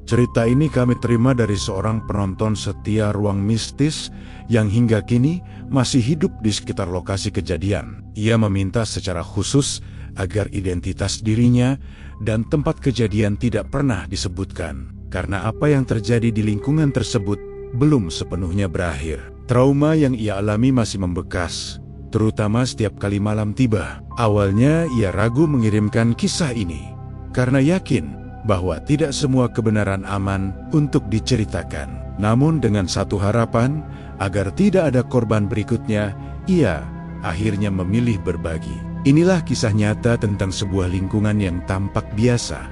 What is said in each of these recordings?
Cerita ini kami terima dari seorang penonton setia Ruang Mistis yang hingga kini masih hidup di sekitar lokasi kejadian. Ia meminta secara khusus agar identitas dirinya dan tempat kejadian tidak pernah disebutkan, karena apa yang terjadi di lingkungan tersebut belum sepenuhnya berakhir. Trauma yang ia alami masih membekas, terutama setiap kali malam tiba. Awalnya ia ragu mengirimkan kisah ini, karena yakin bahwa tidak semua kebenaran aman untuk diceritakan. Namun dengan satu harapan, agar tidak ada korban berikutnya, ia akhirnya memilih berbagi. Inilah kisah nyata tentang sebuah lingkungan yang tampak biasa,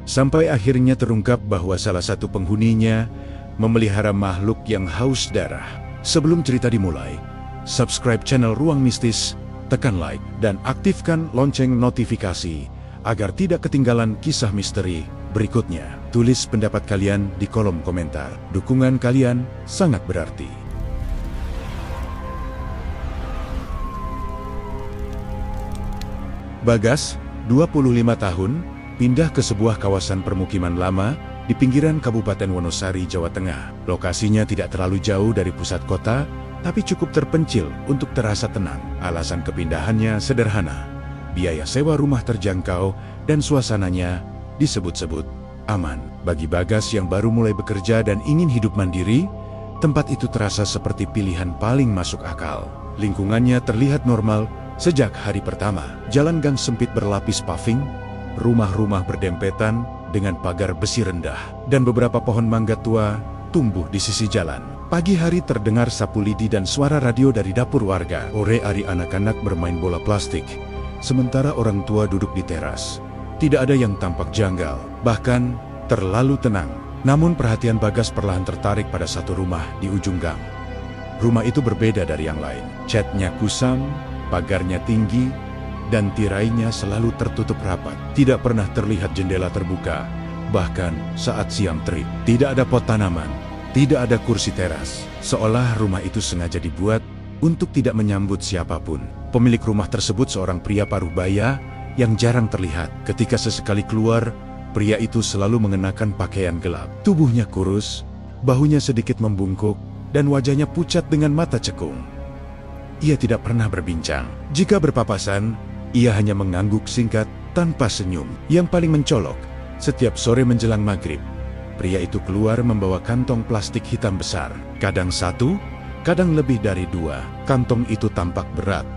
sampai akhirnya terungkap bahwa salah satu penghuninya memelihara makhluk yang haus darah. Sebelum cerita dimulai, subscribe channel Ruang Mistis, tekan like, dan aktifkan lonceng notifikasi agar tidak ketinggalan kisah misteri berikutnya. Tulis pendapat kalian di kolom komentar. Dukungan kalian sangat berarti. Bagas, 25 tahun, pindah ke sebuah kawasan permukiman lama di pinggiran Kabupaten Wonosari, Jawa Tengah. Lokasinya tidak terlalu jauh dari pusat kota, tapi cukup terpencil untuk terasa tenang. Alasan kepindahannya sederhana: biaya sewa rumah terjangkau dan suasananya disebut-sebut aman. Bagi Bagas yang baru mulai bekerja dan ingin hidup mandiri, tempat itu terasa seperti pilihan paling masuk akal. Lingkungannya terlihat normal sejak hari pertama. Jalan gang sempit berlapis paving, rumah-rumah berdempetan dengan pagar besi rendah, dan beberapa pohon mangga tua tumbuh di sisi jalan. Pagi hari terdengar sapu lidi dan suara radio dari dapur warga. Ore-ari anak-anak bermain bola plastik, sementara orang tua duduk di teras. Tidak ada yang tampak janggal, bahkan terlalu tenang. Namun perhatian Bagas perlahan tertarik pada satu rumah di ujung gang. Rumah itu berbeda dari yang lain. Catnya kusam, pagarnya tinggi, dan tirainya selalu tertutup rapat. Tidak pernah terlihat jendela terbuka, bahkan saat siang terik. Tidak ada pot tanaman, tidak ada kursi teras. Seolah rumah itu sengaja dibuat untuk tidak menyambut siapapun. Pemilik rumah tersebut seorang pria paruh-baya yang jarang terlihat. Ketika sesekali keluar, pria itu selalu mengenakan pakaian gelap. Tubuhnya kurus, bahunya sedikit membungkuk, dan wajahnya pucat dengan mata cekung. Ia tidak pernah berbincang. Jika berpapasan, ia hanya mengangguk singkat tanpa senyum. Yang paling mencolok, setiap sore menjelang maghrib, pria itu keluar membawa kantong plastik hitam besar. Kadang satu, kadang lebih dari dua. Kantong itu tampak berat,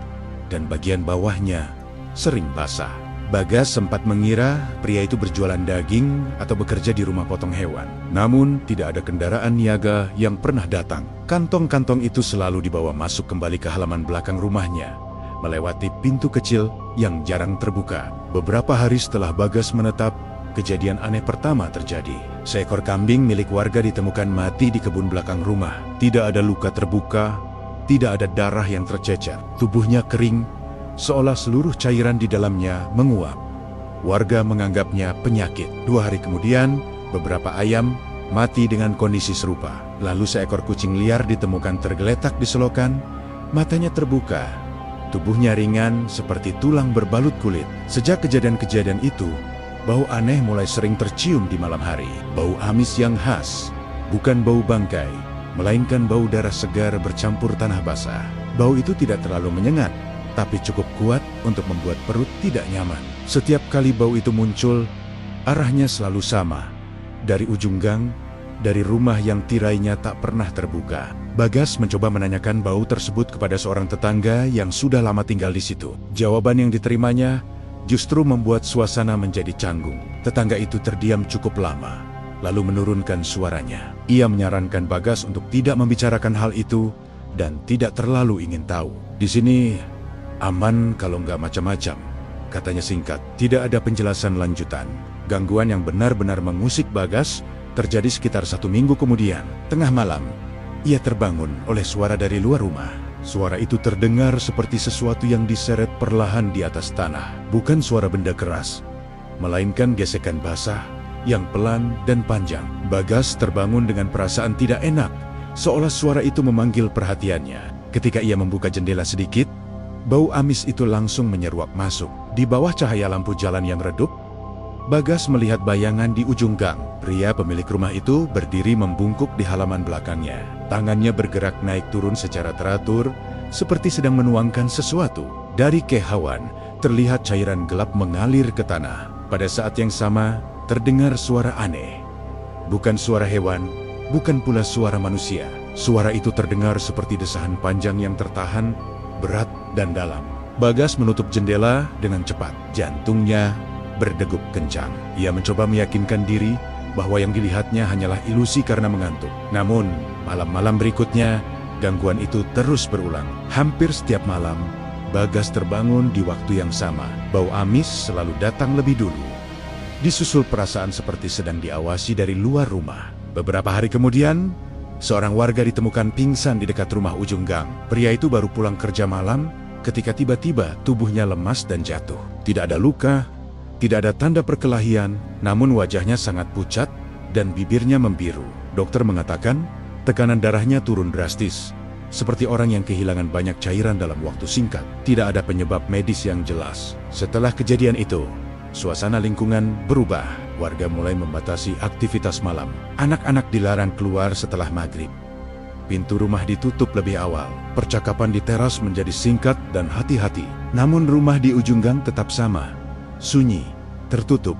dan bagian bawahnya sering basah. Bagas sempat mengira pria itu berjualan daging atau bekerja di rumah potong hewan. Namun tidak ada kendaraan niaga yang pernah datang. Kantong-kantong itu selalu dibawa masuk kembali ke halaman belakang rumahnya, melewati pintu kecil yang jarang terbuka. Beberapa hari setelah Bagas menetap, kejadian aneh pertama terjadi. Seekor kambing milik warga ditemukan mati di kebun belakang rumah. Tidak ada luka terbuka, tidak ada darah yang tercecer. Tubuhnya kering, seolah seluruh cairan di dalamnya menguap. Warga menganggapnya penyakit. 2 hari kemudian, beberapa ayam mati dengan kondisi serupa. Lalu seekor kucing liar ditemukan tergeletak di selokan, matanya terbuka, tubuhnya ringan seperti tulang berbalut kulit. Sejak kejadian-kejadian itu, bau aneh mulai sering tercium di malam hari. Bau amis yang khas, bukan bau bangkai, melainkan bau darah segar bercampur tanah basah. Bau itu tidak terlalu menyengat, tapi cukup kuat untuk membuat perut tidak nyaman. Setiap kali bau itu muncul, arahnya selalu sama. Dari ujung gang, dari rumah yang tirainya tak pernah terbuka. Bagas mencoba menanyakan bau tersebut kepada seorang tetangga yang sudah lama tinggal di situ. Jawaban yang diterimanya justru membuat suasana menjadi canggung. Tetangga itu terdiam cukup lama, lalu menurunkan suaranya. Ia menyarankan Bagas untuk tidak membicarakan hal itu dan tidak terlalu ingin tahu. Di sini aman kalau nggak macam-macam, katanya singkat. Tidak ada penjelasan lanjutan. Gangguan yang benar-benar mengusik Bagas terjadi sekitar 1 minggu kemudian. Tengah malam, ia terbangun oleh suara dari luar rumah. Suara itu terdengar seperti sesuatu yang diseret perlahan di atas tanah. Bukan suara benda keras, melainkan gesekan basah yang pelan dan panjang. Bagas terbangun dengan perasaan tidak enak, seolah suara itu memanggil perhatiannya. Ketika ia membuka jendela sedikit, bau amis itu langsung menyeruak masuk. Di bawah cahaya lampu jalan yang redup, Bagas melihat bayangan di ujung gang. Pria pemilik rumah itu berdiri membungkuk di halaman belakangnya. Tangannya bergerak naik turun secara teratur, seperti sedang menuangkan sesuatu. Dari kehauan, terlihat cairan gelap mengalir ke tanah. Pada saat yang sama, terdengar suara aneh. Bukan suara hewan, bukan pula suara manusia. Suara itu terdengar seperti desahan panjang yang tertahan, berat dan dalam. Bagas menutup jendela dengan cepat. Jantungnya berdegup kencang. Ia mencoba meyakinkan diri bahwa yang dilihatnya hanyalah ilusi karena mengantuk. Namun, malam-malam berikutnya, gangguan itu terus berulang. Hampir setiap malam, Bagas terbangun di waktu yang sama. Bau amis selalu datang lebih dulu. Disusul perasaan seperti sedang diawasi dari luar rumah. Beberapa hari kemudian, seorang warga ditemukan pingsan di dekat rumah ujung gang. Pria itu baru pulang kerja malam ketika tiba-tiba tubuhnya lemas dan jatuh. Tidak ada luka, tidak ada tanda perkelahian, namun wajahnya sangat pucat dan bibirnya membiru. Dokter mengatakan tekanan darahnya turun drastis, seperti orang yang kehilangan banyak cairan dalam waktu singkat. Tidak ada penyebab medis yang jelas. Setelah kejadian itu, suasana lingkungan berubah. Warga mulai membatasi aktivitas malam. Anak-anak dilarang keluar setelah maghrib. Pintu rumah ditutup lebih awal. Percakapan di teras menjadi singkat dan hati-hati. Namun rumah di ujung gang tetap sama. Sunyi, tertutup,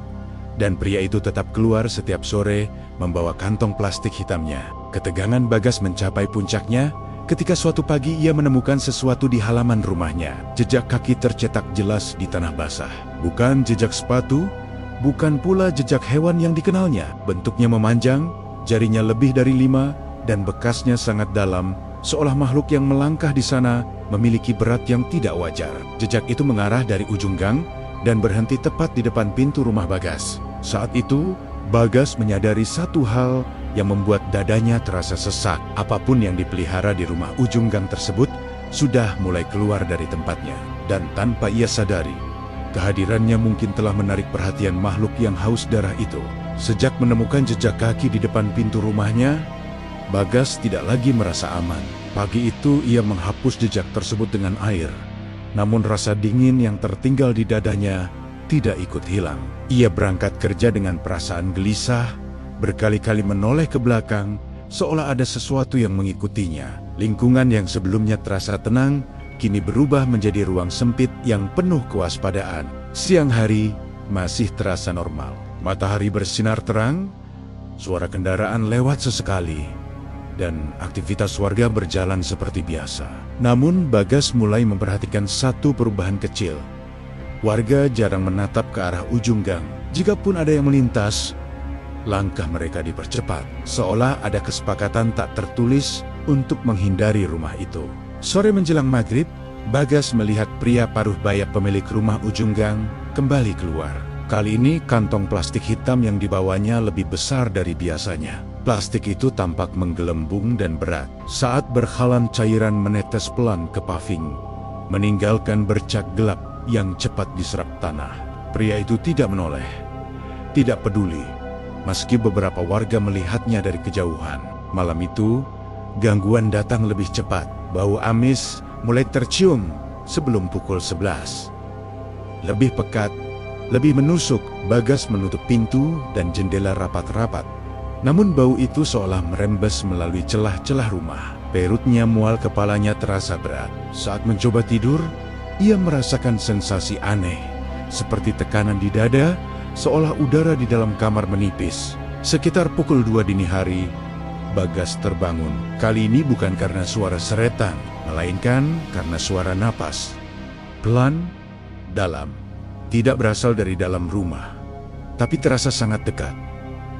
dan pria itu tetap keluar setiap sore membawa kantong plastik hitamnya. Ketegangan Bagas mencapai puncaknya ketika suatu pagi ia menemukan sesuatu di halaman rumahnya. Jejak kaki tercetak jelas di tanah basah. Bukan jejak sepatu, bukan pula jejak hewan yang dikenalnya. Bentuknya memanjang, jarinya lebih dari 5, dan bekasnya sangat dalam, seolah makhluk yang melangkah di sana memiliki berat yang tidak wajar. Jejak itu mengarah dari ujung gang dan berhenti tepat di depan pintu rumah Bagas. Saat itu, Bagas menyadari satu hal yang membuat dadanya terasa sesak. Apapun yang dipelihara di rumah ujung gang tersebut sudah mulai keluar dari tempatnya. Dan tanpa ia sadari, kehadirannya mungkin telah menarik perhatian makhluk yang haus darah itu. Sejak menemukan jejak kaki di depan pintu rumahnya, Bagas tidak lagi merasa aman. Pagi itu ia menghapus jejak tersebut dengan air. Namun rasa dingin yang tertinggal di dadanya tidak ikut hilang. Ia berangkat kerja dengan perasaan gelisah, berkali-kali menoleh ke belakang, seolah ada sesuatu yang mengikutinya. Lingkungan yang sebelumnya terasa tenang, kini berubah menjadi ruang sempit yang penuh kewaspadaan. Siang hari masih terasa normal. Matahari bersinar terang, suara kendaraan lewat sesekali, dan aktivitas warga berjalan seperti biasa. Namun Bagas mulai memperhatikan satu perubahan kecil. Warga jarang menatap ke arah ujung gang. Jikapun ada yang melintas, langkah mereka dipercepat, seolah ada kesepakatan tak tertulis untuk menghindari rumah itu. Sore menjelang maghrib, Bagas melihat pria paruh baya pemilik rumah ujung gang kembali keluar. Kali ini kantong plastik hitam yang dibawanya lebih besar dari biasanya. Plastik itu tampak menggelembung dan berat. Saat berhalan cairan menetes pelan ke paving, meninggalkan bercak gelap yang cepat diserap tanah. Pria itu tidak menoleh, tidak peduli, meski beberapa warga melihatnya dari kejauhan. Malam itu, gangguan datang lebih cepat. Bau amis mulai tercium sebelum pukul 11. Lebih pekat, lebih menusuk. Bagas menutup pintu dan jendela rapat-rapat. Namun bau itu seolah merembes melalui celah-celah rumah. Perutnya mual, kepalanya terasa berat. Saat mencoba tidur, ia merasakan sensasi aneh, seperti tekanan di dada, seolah udara di dalam kamar menipis. Sekitar pukul 2 dini hari, Bagas terbangun. Kali ini bukan karena suara seretan, melainkan karena suara napas. Pelan, dalam. Tidak berasal dari dalam rumah, tapi terasa sangat dekat.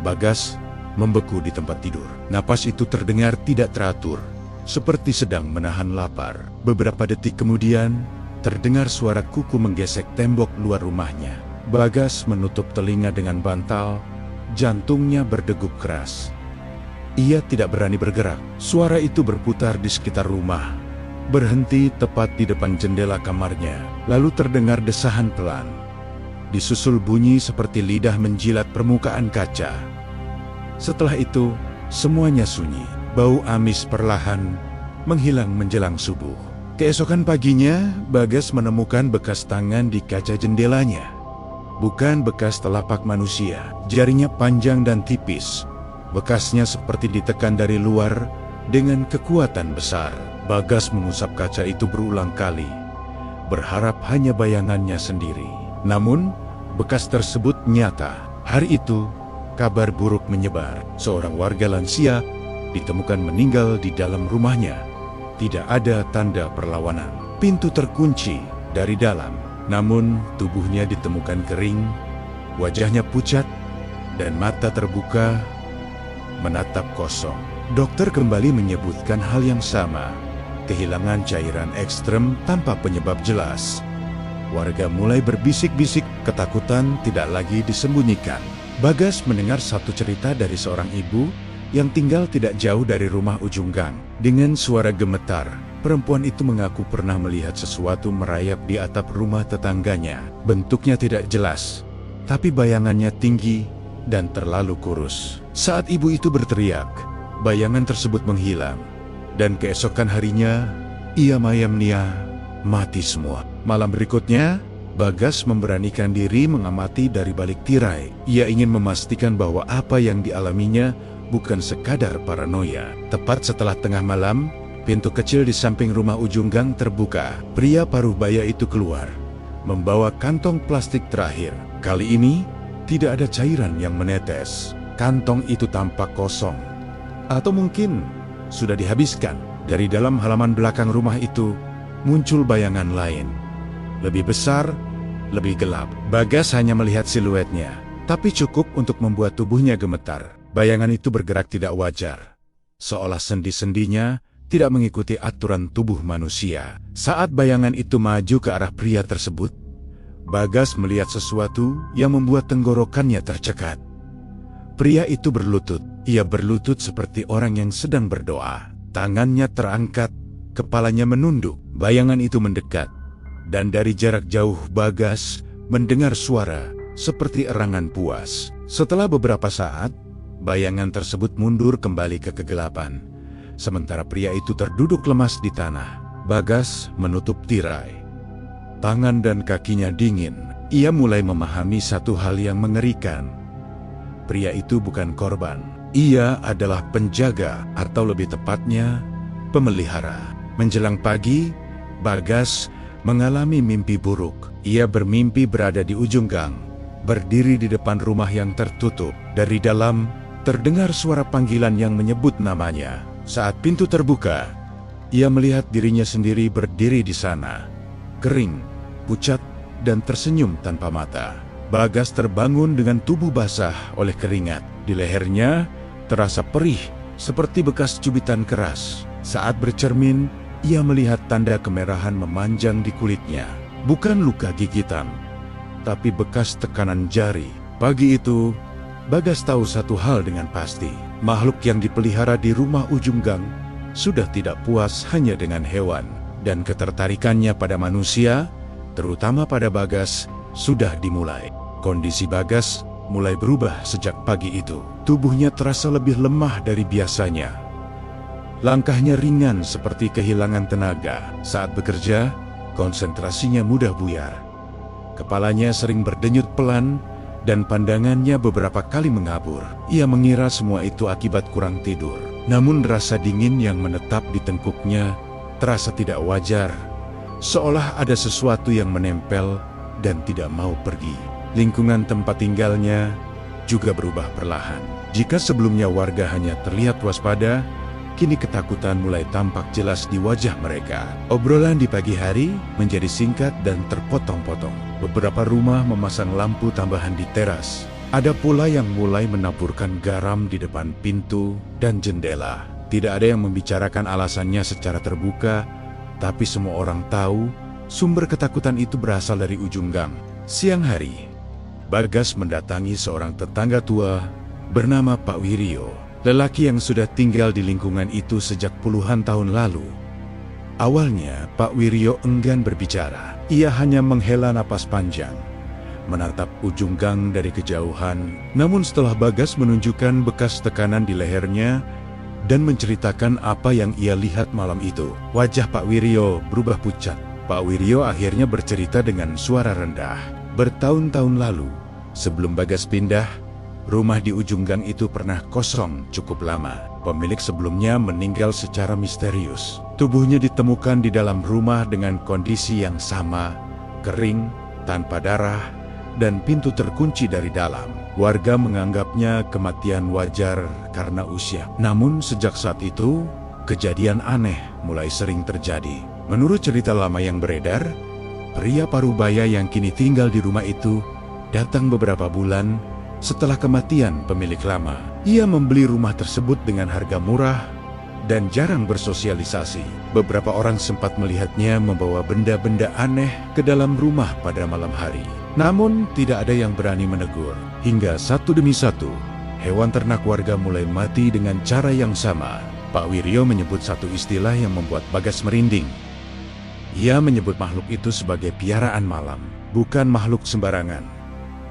Bagas membeku di tempat tidur. Napas itu terdengar tidak teratur, seperti sedang menahan lapar. Beberapa detik kemudian, terdengar suara kuku menggesek tembok luar rumahnya. Bagas menutup telinga dengan bantal, jantungnya berdegup keras. Ia tidak berani bergerak. Suara itu berputar di sekitar rumah, berhenti tepat di depan jendela kamarnya. Lalu terdengar desahan pelan, disusul bunyi seperti lidah menjilat permukaan kaca. Setelah itu, semuanya sunyi. Bau amis perlahan menghilang menjelang subuh. Keesokan paginya, Bagas menemukan bekas tangan di kaca jendelanya. bukan bekas telapak manusia. Jarinya panjang dan tipis. Bekasnya seperti ditekan dari luar dengan kekuatan besar. Bagas mengusap kaca itu berulang kali, berharap hanya bayangannya sendiri. Namun, bekas tersebut nyata. Hari itu, kabar buruk menyebar. Seorang warga lansia ditemukan meninggal di dalam rumahnya. Tidak ada tanda perlawanan. Pintu terkunci dari dalam, namun tubuhnya ditemukan kering, wajahnya pucat, dan mata terbuka menatap kosong. Dokter kembali menyebutkan hal yang sama, kehilangan cairan ekstrem tanpa penyebab jelas. Warga mulai berbisik-bisik, ketakutan tidak lagi disembunyikan. Bagas mendengar satu cerita dari seorang ibu yang tinggal tidak jauh dari rumah ujung gang. Dengan suara gemetar, perempuan itu mengaku pernah melihat sesuatu merayap di atap rumah tetangganya. Bentuknya tidak jelas, tapi bayangannya tinggi dan terlalu kurus. Saat ibu itu berteriak, bayangan tersebut menghilang, dan keesokan harinya, ia mayam-nia mati semua. Malam berikutnya, Bagas memberanikan diri mengamati dari balik tirai. Ia ingin memastikan bahwa apa yang dialaminya bukan sekadar paranoia. Tepat setelah tengah malam, pintu kecil di samping rumah ujung gang terbuka. Pria paruh baya itu keluar, membawa kantong plastik terakhir. Kali ini, tidak ada cairan yang menetes. Kantong itu tampak kosong. Atau mungkin sudah dihabiskan. Dari dalam halaman belakang rumah itu, muncul bayangan lain. Lebih besar, lebih gelap. Bagas hanya melihat siluetnya, tapi cukup untuk membuat tubuhnya gemetar. Bayangan itu bergerak tidak wajar, seolah sendi-sendinya tidak mengikuti aturan tubuh manusia. Saat bayangan itu maju ke arah pria tersebut, Bagas melihat sesuatu yang membuat tenggorokannya tercekat. Pria itu berlutut. Ia berlutut seperti orang yang sedang berdoa. Tangannya terangkat, kepalanya menunduk. Bayangan itu mendekat, dan dari jarak jauh Bagas mendengar suara seperti erangan puas. Setelah beberapa saat, bayangan tersebut mundur kembali ke kegelapan. Sementara pria itu terduduk lemas di tanah. Bagas menutup tirai. Tangan dan kakinya dingin. Ia mulai memahami satu hal yang mengerikan. Pria itu bukan korban. Ia adalah penjaga, atau lebih tepatnya, pemelihara. Menjelang pagi, Bagas mengalami mimpi buruk. Ia bermimpi berada di ujung gang, berdiri di depan rumah yang tertutup. Dari dalam, terdengar suara panggilan yang menyebut namanya. Saat pintu terbuka, ia melihat dirinya sendiri berdiri di sana. Kering, pucat, dan tersenyum tanpa mata. Bagas terbangun dengan tubuh basah oleh keringat. Di lehernya terasa perih, seperti bekas cubitan keras. Saat bercermin, ia melihat tanda kemerahan memanjang di kulitnya. Bukan luka gigitan, tapi bekas tekanan jari. Pagi itu, Bagas tahu satu hal dengan pasti. Makhluk yang dipelihara di rumah ujung gang sudah tidak puas hanya dengan hewan. Dan ketertarikannya pada manusia, terutama pada Bagas, sudah dimulai. Kondisi Bagas mulai berubah sejak pagi itu. Tubuhnya terasa lebih lemah dari biasanya. Langkahnya ringan seperti kehilangan tenaga. Saat bekerja, konsentrasinya mudah buyar. Kepalanya sering berdenyut pelan, dan pandangannya beberapa kali mengabur. Ia mengira semua itu akibat kurang tidur. Namun rasa dingin yang menetap di tengkuknya terasa tidak wajar, seolah ada sesuatu yang menempel dan tidak mau pergi. Lingkungan tempat tinggalnya juga berubah perlahan. Jika sebelumnya warga hanya terlihat waspada, kini ketakutan mulai tampak jelas di wajah mereka. Obrolan di pagi hari menjadi singkat dan terpotong-potong. Beberapa rumah memasang lampu tambahan di teras. Ada pula yang mulai menaburkan garam di depan pintu dan jendela. Tidak ada yang membicarakan alasannya secara terbuka, tapi semua orang tahu sumber ketakutan itu berasal dari ujung gang. Siang hari, Bagas mendatangi seorang tetangga tua bernama Pak Wiryo. Lelaki yang sudah tinggal di lingkungan itu sejak puluhan tahun lalu. Awalnya, Pak Wiryo enggan berbicara. Ia hanya menghela napas panjang, menatap ujung gang dari kejauhan. Namun setelah Bagas menunjukkan bekas tekanan di lehernya dan menceritakan apa yang ia lihat malam itu, wajah Pak Wiryo berubah pucat. Pak Wiryo akhirnya bercerita dengan suara rendah. Bertahun-tahun lalu, sebelum Bagas pindah, rumah di ujung gang itu pernah kosong cukup lama. Pemilik sebelumnya meninggal secara misterius. Tubuhnya ditemukan di dalam rumah dengan kondisi yang sama, kering, tanpa darah, dan pintu terkunci dari dalam. Warga menganggapnya kematian wajar karena usia. Namun sejak saat itu, kejadian aneh mulai sering terjadi. Menurut cerita lama yang beredar, pria parubaya yang kini tinggal di rumah itu datang beberapa bulan setelah kematian pemilik lama. Ia membeli rumah tersebut dengan harga murah dan jarang bersosialisasi. Beberapa orang sempat melihatnya membawa benda-benda aneh ke dalam rumah pada malam hari. Namun tidak ada yang berani menegur. Hingga satu demi satu, hewan ternak warga mulai mati dengan cara yang sama. Pak Wiryo menyebut satu istilah yang membuat Bagas merinding. Ia menyebut makhluk itu sebagai piaraan malam, bukan makhluk sembarangan,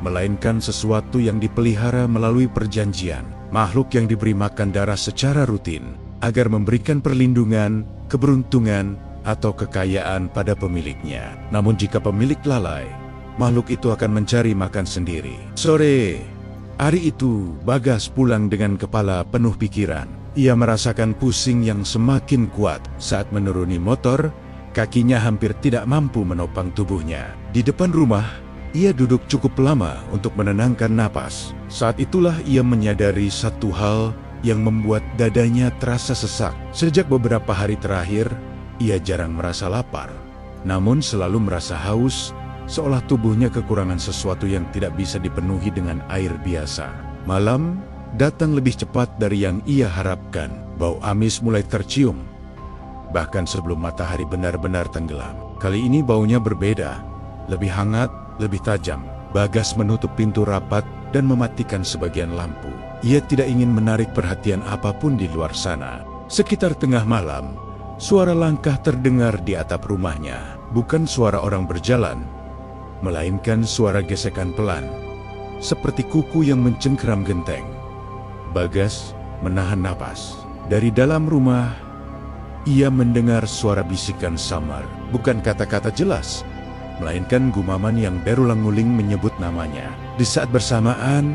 melainkan sesuatu yang dipelihara melalui perjanjian. Makhluk yang diberi makan darah secara rutin, agar memberikan perlindungan, keberuntungan, atau kekayaan pada pemiliknya. Namun jika pemilik lalai, makhluk itu akan mencari makan sendiri. Sore hari itu, Bagas pulang dengan kepala penuh pikiran. Ia merasakan pusing yang semakin kuat. Saat menuruni motor, kakinya hampir tidak mampu menopang tubuhnya. Di depan rumah, ia duduk cukup lama untuk menenangkan napas. Saat itulah ia menyadari satu hal yang membuat dadanya terasa sesak. Sejak beberapa hari terakhir, ia jarang merasa lapar, namun selalu merasa haus, seolah tubuhnya kekurangan sesuatu yang tidak bisa dipenuhi dengan air biasa. Malam datang lebih cepat dari yang ia harapkan. Bau amis mulai tercium, bahkan sebelum matahari benar-benar tenggelam. Kali ini baunya berbeda, lebih hangat, lebih tajam. Bagas menutup pintu rapat dan mematikan sebagian lampu. Ia tidak ingin menarik perhatian apapun di luar sana. Sekitar tengah malam, suara langkah terdengar di atap rumahnya. Bukan suara orang berjalan, melainkan suara gesekan pelan, seperti kuku yang mencengkeram genteng. Bagas menahan napas. Dari dalam rumah, ia mendengar suara bisikan samar. Bukan kata-kata jelas, melainkan gumaman yang berulang-uling menyebut namanya. Di saat bersamaan,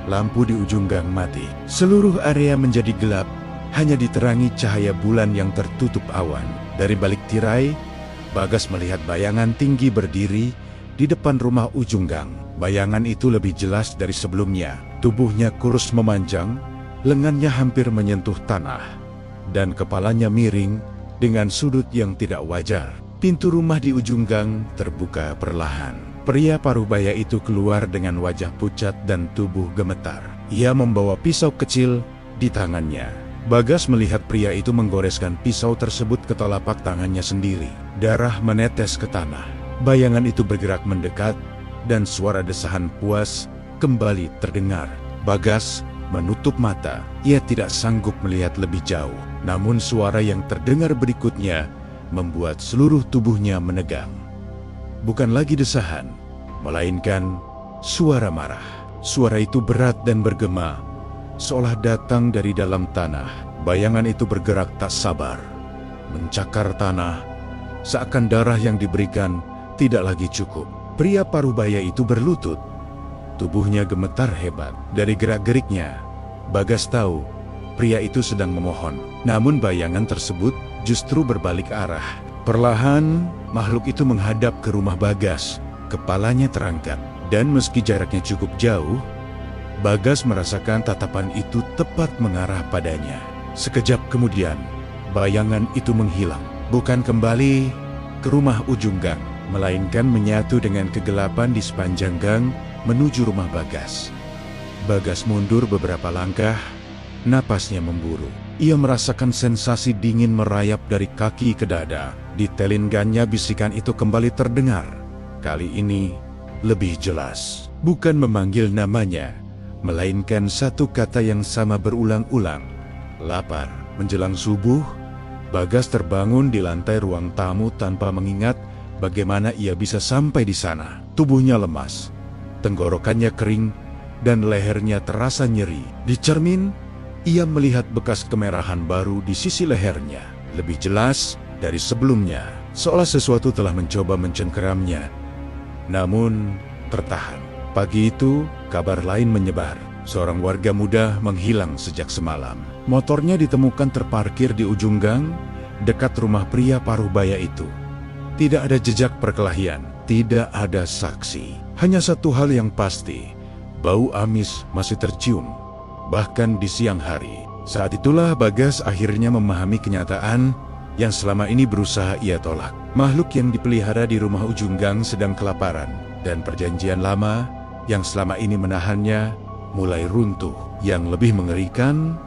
lampu di ujung gang mati. Seluruh area menjadi gelap, hanya diterangi cahaya bulan yang tertutup awan. Dari balik tirai, Bagas melihat bayangan tinggi berdiri di depan rumah ujung gang. Bayangan itu lebih jelas dari sebelumnya. Tubuhnya kurus memanjang, lengannya hampir menyentuh tanah, dan kepalanya miring dengan sudut yang tidak wajar. Pintu rumah di ujung gang terbuka perlahan. Pria parubaya itu keluar dengan wajah pucat dan tubuh gemetar. Ia membawa pisau kecil di tangannya. Bagas melihat pria itu menggoreskan pisau tersebut ke telapak tangannya sendiri. Darah menetes ke tanah. Bayangan itu bergerak mendekat, dan suara desahan puas kembali terdengar. Bagas menutup mata. Ia tidak sanggup melihat lebih jauh. Namun suara yang terdengar berikutnya membuat seluruh tubuhnya menegang. Bukan lagi desahan, melainkan suara marah. Suara itu berat dan bergema, seolah datang dari dalam tanah. Bayangan itu bergerak tak sabar, mencakar tanah, seakan darah yang diberikan tidak lagi cukup. Pria parubaya itu berlutut, tubuhnya gemetar hebat. Dari gerak-geriknya, Bagas tahu pria itu sedang memohon. Namun bayangan tersebut justru berbalik arah. Perlahan, makhluk itu menghadap ke rumah Bagas. Kepalanya terangkat, dan meski jaraknya cukup jauh, Bagas merasakan tatapan itu tepat mengarah padanya. Sekejap kemudian, bayangan itu menghilang. Bukan kembali ke rumah ujung gang, melainkan menyatu dengan kegelapan di sepanjang gang menuju rumah Bagas. Bagas mundur beberapa langkah, napasnya memburu. Ia merasakan sensasi dingin merayap dari kaki ke dada. Di telinganya bisikan itu kembali terdengar. Kali ini lebih jelas. Bukan memanggil namanya, melainkan satu kata yang sama berulang-ulang. Lapar. Menjelang subuh, Bagas terbangun di lantai ruang tamu tanpa mengingat bagaimana ia bisa sampai di sana. Tubuhnya lemas, tenggorokannya kering, dan lehernya terasa nyeri. Di cermin, ia melihat bekas kemerahan baru di sisi lehernya, lebih jelas dari sebelumnya, seolah sesuatu telah mencoba mencengkeramnya. namun tertahan. Pagi itu, kabar lain menyebar. Seorang warga muda menghilang sejak semalam. Motornya ditemukan terparkir di ujung gang, dekat rumah pria paruh baya itu. Tidak ada jejak perkelahian, tidak ada saksi. Hanya satu hal yang pasti, bau amis masih tercium, bahkan di siang hari. Saat itulah Bagas akhirnya memahami kenyataan yang selama ini berusaha ia tolak. Makhluk yang dipelihara di rumah ujung gang sedang kelaparan, dan perjanjian lama yang selama ini menahannya mulai runtuh. Yang lebih mengerikan,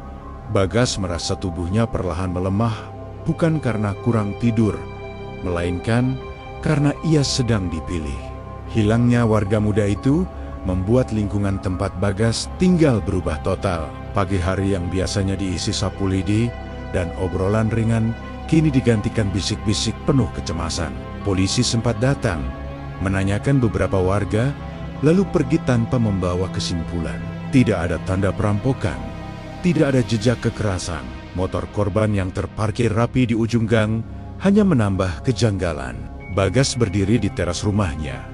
Bagas merasa tubuhnya perlahan melemah, bukan karena kurang tidur, melainkan karena ia sedang dipilih. Hilangnya warga muda itu membuat lingkungan tempat Bagas tinggal berubah total. Pagi hari yang biasanya diisi sapu lidi dan obrolan ringan, kini digantikan bisik-bisik penuh kecemasan. Polisi sempat datang, menanyakan beberapa warga, lalu pergi tanpa membawa kesimpulan. Tidak ada tanda perampokan, tidak ada jejak kekerasan. Motor korban yang terparkir rapi di ujung gang hanya menambah kejanggalan. Bagas berdiri di teras rumahnya,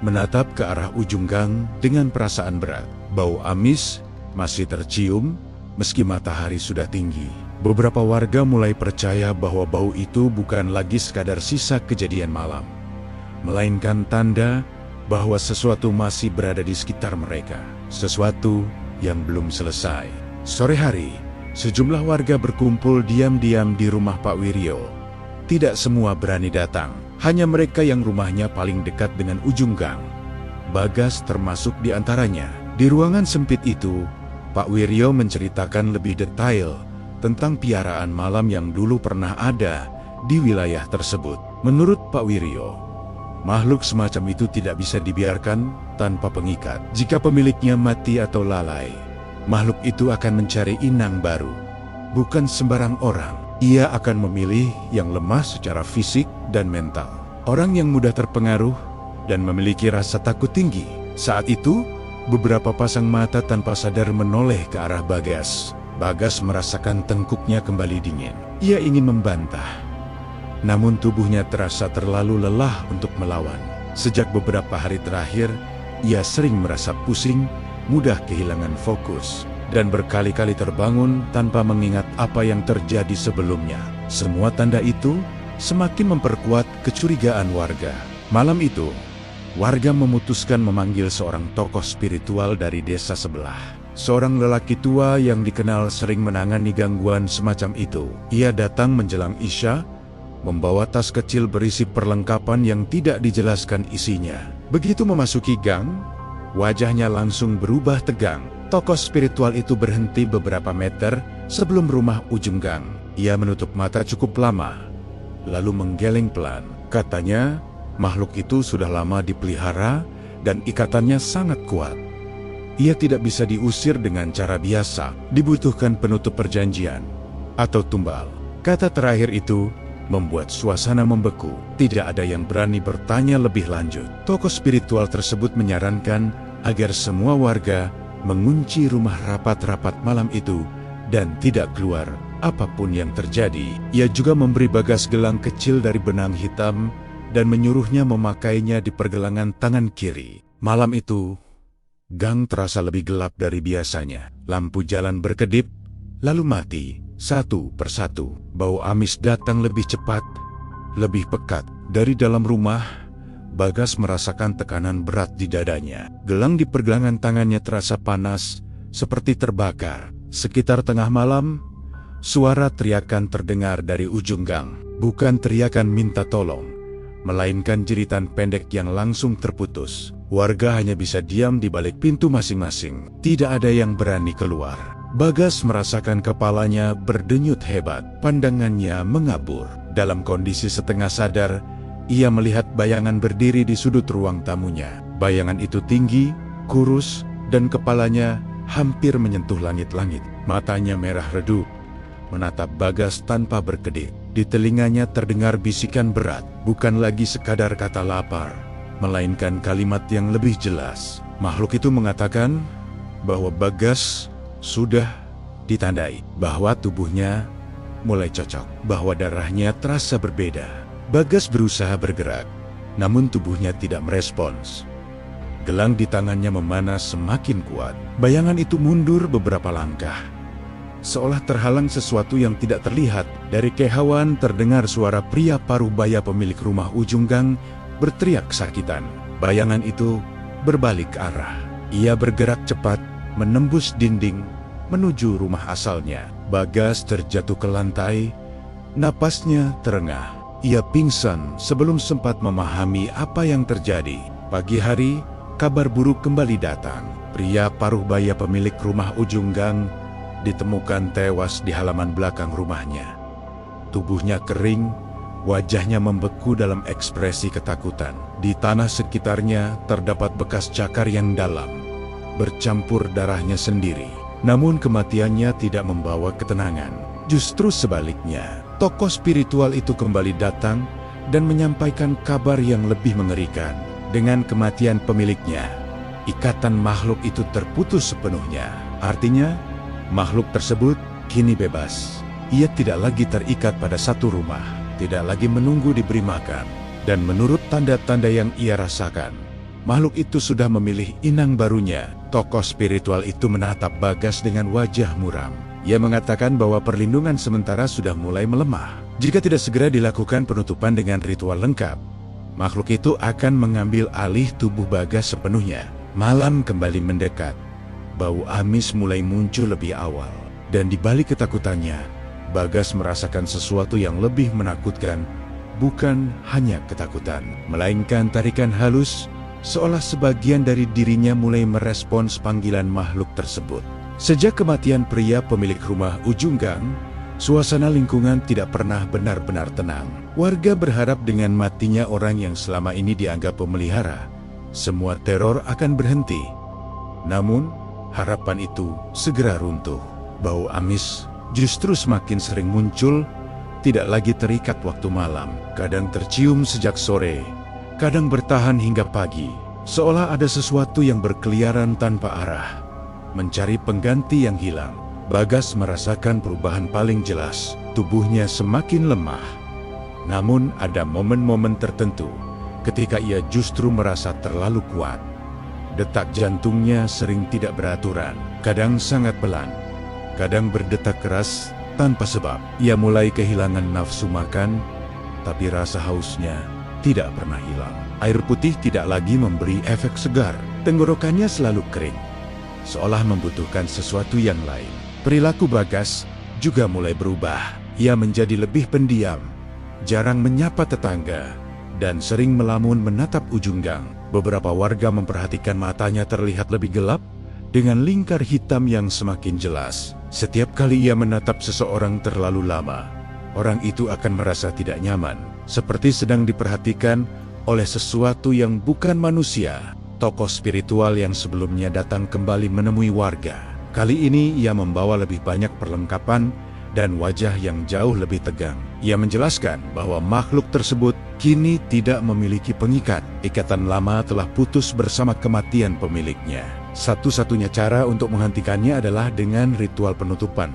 menatap ke arah ujung gang dengan perasaan berat. Bau amis masih tercium meski matahari sudah tinggi. Beberapa warga mulai percaya bahwa bau itu bukan lagi sekadar sisa kejadian malam, melainkan tanda bahwa sesuatu masih berada di sekitar mereka. Sesuatu yang belum selesai. Sore hari, sejumlah warga berkumpul diam-diam di rumah Pak Wiryo. Tidak semua berani datang, hanya mereka yang rumahnya paling dekat dengan ujung gang. Bagas termasuk di antaranya. Di ruangan sempit itu, Pak Wiryo menceritakan lebih detail tentang piaraan malam yang dulu pernah ada di wilayah tersebut. Menurut Pak Wiryo, makhluk semacam itu tidak bisa dibiarkan tanpa pengikat. Jika pemiliknya mati atau lalai, makhluk itu akan mencari inang baru. Bukan sembarang orang. Ia akan memilih yang lemah secara fisik dan mental. Orang yang mudah terpengaruh dan memiliki rasa takut tinggi. Saat itu, beberapa pasang mata tanpa sadar menoleh ke arah Bagas. Bagas merasakan tengkuknya kembali dingin. Ia ingin membantah, namun tubuhnya terasa terlalu lelah untuk melawan. Sejak beberapa hari terakhir, ia sering merasa pusing, mudah kehilangan fokus, dan berkali-kali terbangun tanpa mengingat apa yang terjadi sebelumnya. Semua tanda itu semakin memperkuat kecurigaan warga. Malam itu, warga memutuskan memanggil seorang tokoh spiritual dari desa sebelah. Seorang lelaki tua yang dikenal sering menangani gangguan semacam itu. Ia datang menjelang Isya, membawa tas kecil berisi perlengkapan yang tidak dijelaskan isinya. Begitu memasuki gang, wajahnya langsung berubah tegang. Tokoh spiritual itu berhenti beberapa meter sebelum rumah ujung gang. Ia menutup mata cukup lama, lalu menggeleng pelan. Katanya, makhluk itu sudah lama dipelihara dan ikatannya sangat kuat. Ia tidak bisa diusir dengan cara biasa, dibutuhkan penutup perjanjian atau tumbal. Kata terakhir itu membuat suasana membeku. Tidak ada yang berani bertanya lebih lanjut. Tokoh spiritual tersebut menyarankan agar semua warga mengunci rumah rapat-rapat malam itu dan tidak keluar apapun yang terjadi. Ia juga memberi Bagas gelang kecil dari benang hitam dan menyuruhnya memakainya di pergelangan tangan kiri. Malam itu, gang terasa lebih gelap dari biasanya. Lampu jalan berkedip, lalu mati satu persatu. Bau amis datang lebih cepat, lebih pekat. Dari dalam rumah, Bagas merasakan tekanan berat di dadanya. Gelang di pergelangan tangannya terasa panas, seperti terbakar. Sekitar tengah malam, suara teriakan terdengar dari ujung gang. Bukan teriakan minta tolong, melainkan jeritan pendek yang langsung terputus. Warga hanya bisa diam di balik pintu masing-masing. Tidak ada yang berani keluar. Bagas merasakan kepalanya berdenyut hebat. Pandangannya mengabur. Dalam kondisi setengah sadar, ia melihat bayangan berdiri di sudut ruang tamunya. Bayangan itu tinggi, kurus, dan kepalanya hampir menyentuh langit-langit. Matanya merah redup, menatap Bagas tanpa berkedip. Di telinganya terdengar bisikan berat. Bukan lagi sekadar kata lapar, melainkan kalimat yang lebih jelas. Makhluk itu mengatakan bahwa Bagas sudah ditandai, bahwa tubuhnya mulai cocok, bahwa darahnya terasa berbeda. Bagas berusaha bergerak, namun tubuhnya tidak merespons. Gelang di tangannya memanas semakin kuat. Bayangan itu mundur beberapa langkah. Seolah terhalang sesuatu yang tidak terlihat. Dari kehauan terdengar suara pria Parubaya pemilik rumah ujung gang berteriak kesakitan. Bayangan itu berbalik arah. Ia bergerak cepat, menembus dinding, menuju rumah asalnya. Bagas terjatuh ke lantai, napasnya terengah. Ia pingsan sebelum sempat memahami apa yang terjadi. Pagi hari, kabar buruk kembali datang. Pria Parubaya pemilik rumah ujung gang ditemukan tewas di halaman belakang rumahnya. Tubuhnya kering, wajahnya membeku dalam ekspresi ketakutan. Di tanah sekitarnya terdapat bekas cakar yang dalam, bercampur darahnya sendiri. Namun kematiannya tidak membawa ketenangan. Justru sebaliknya, tokoh spiritual itu kembali datang dan menyampaikan kabar yang lebih mengerikan. Dengan kematian pemiliknya, ikatan makhluk itu terputus sepenuhnya. Artinya, makhluk tersebut kini bebas. Ia tidak lagi terikat pada satu rumah, tidak lagi menunggu diberi makan. Dan menurut tanda-tanda yang ia rasakan, makhluk itu sudah memilih inang barunya. Tokoh spiritual itu menatap Bagas dengan wajah muram. Ia mengatakan bahwa perlindungan sementara sudah mulai melemah. Jika tidak segera dilakukan penutupan dengan ritual lengkap, makhluk itu akan mengambil alih tubuh Bagas sepenuhnya. Malam kembali mendekat. Bau amis mulai muncul lebih awal. Dan di balik ketakutannya, Bagas merasakan sesuatu yang lebih menakutkan. Bukan hanya ketakutan, melainkan tarikan halus, seolah sebagian dari dirinya mulai merespons panggilan makhluk tersebut. Sejak kematian pria pemilik rumah ujung gang, suasana lingkungan tidak pernah benar-benar tenang. Warga berharap dengan matinya orang yang selama ini dianggap pemelihara, semua teror akan berhenti. Namun, harapan itu segera runtuh. Bau amis justru semakin sering muncul, tidak lagi terikat waktu malam. Kadang tercium sejak sore, kadang bertahan hingga pagi. Seolah ada sesuatu yang berkeliaran tanpa arah, mencari pengganti yang hilang. Bagas merasakan perubahan paling jelas. Tubuhnya semakin lemah. Namun ada momen-momen tertentu ketika ia justru merasa terlalu kuat. Detak jantungnya sering tidak beraturan, kadang sangat pelan, kadang berdetak keras tanpa sebab. Ia mulai kehilangan nafsu makan, tapi rasa hausnya tidak pernah hilang. Air putih tidak lagi memberi efek segar. Tenggorokannya selalu kering, seolah membutuhkan sesuatu yang lain. Perilaku Bagas juga mulai berubah. Ia menjadi lebih pendiam, jarang menyapa tetangga, dan sering melamun menatap ujung gang. Beberapa warga memperhatikan matanya terlihat lebih gelap, dengan lingkar hitam yang semakin jelas. Setiap kali ia menatap seseorang terlalu lama, orang itu akan merasa tidak nyaman, seperti sedang diperhatikan oleh sesuatu yang bukan manusia. Tokoh spiritual yang sebelumnya datang kembali menemui warga. Kali ini ia membawa lebih banyak perlengkapan dan wajah yang jauh lebih tegang. Ia menjelaskan bahwa makhluk tersebut kini tidak memiliki pengikat. Ikatan lama telah putus bersama kematian pemiliknya. Satu-satunya cara untuk menghentikannya adalah dengan ritual penutupan.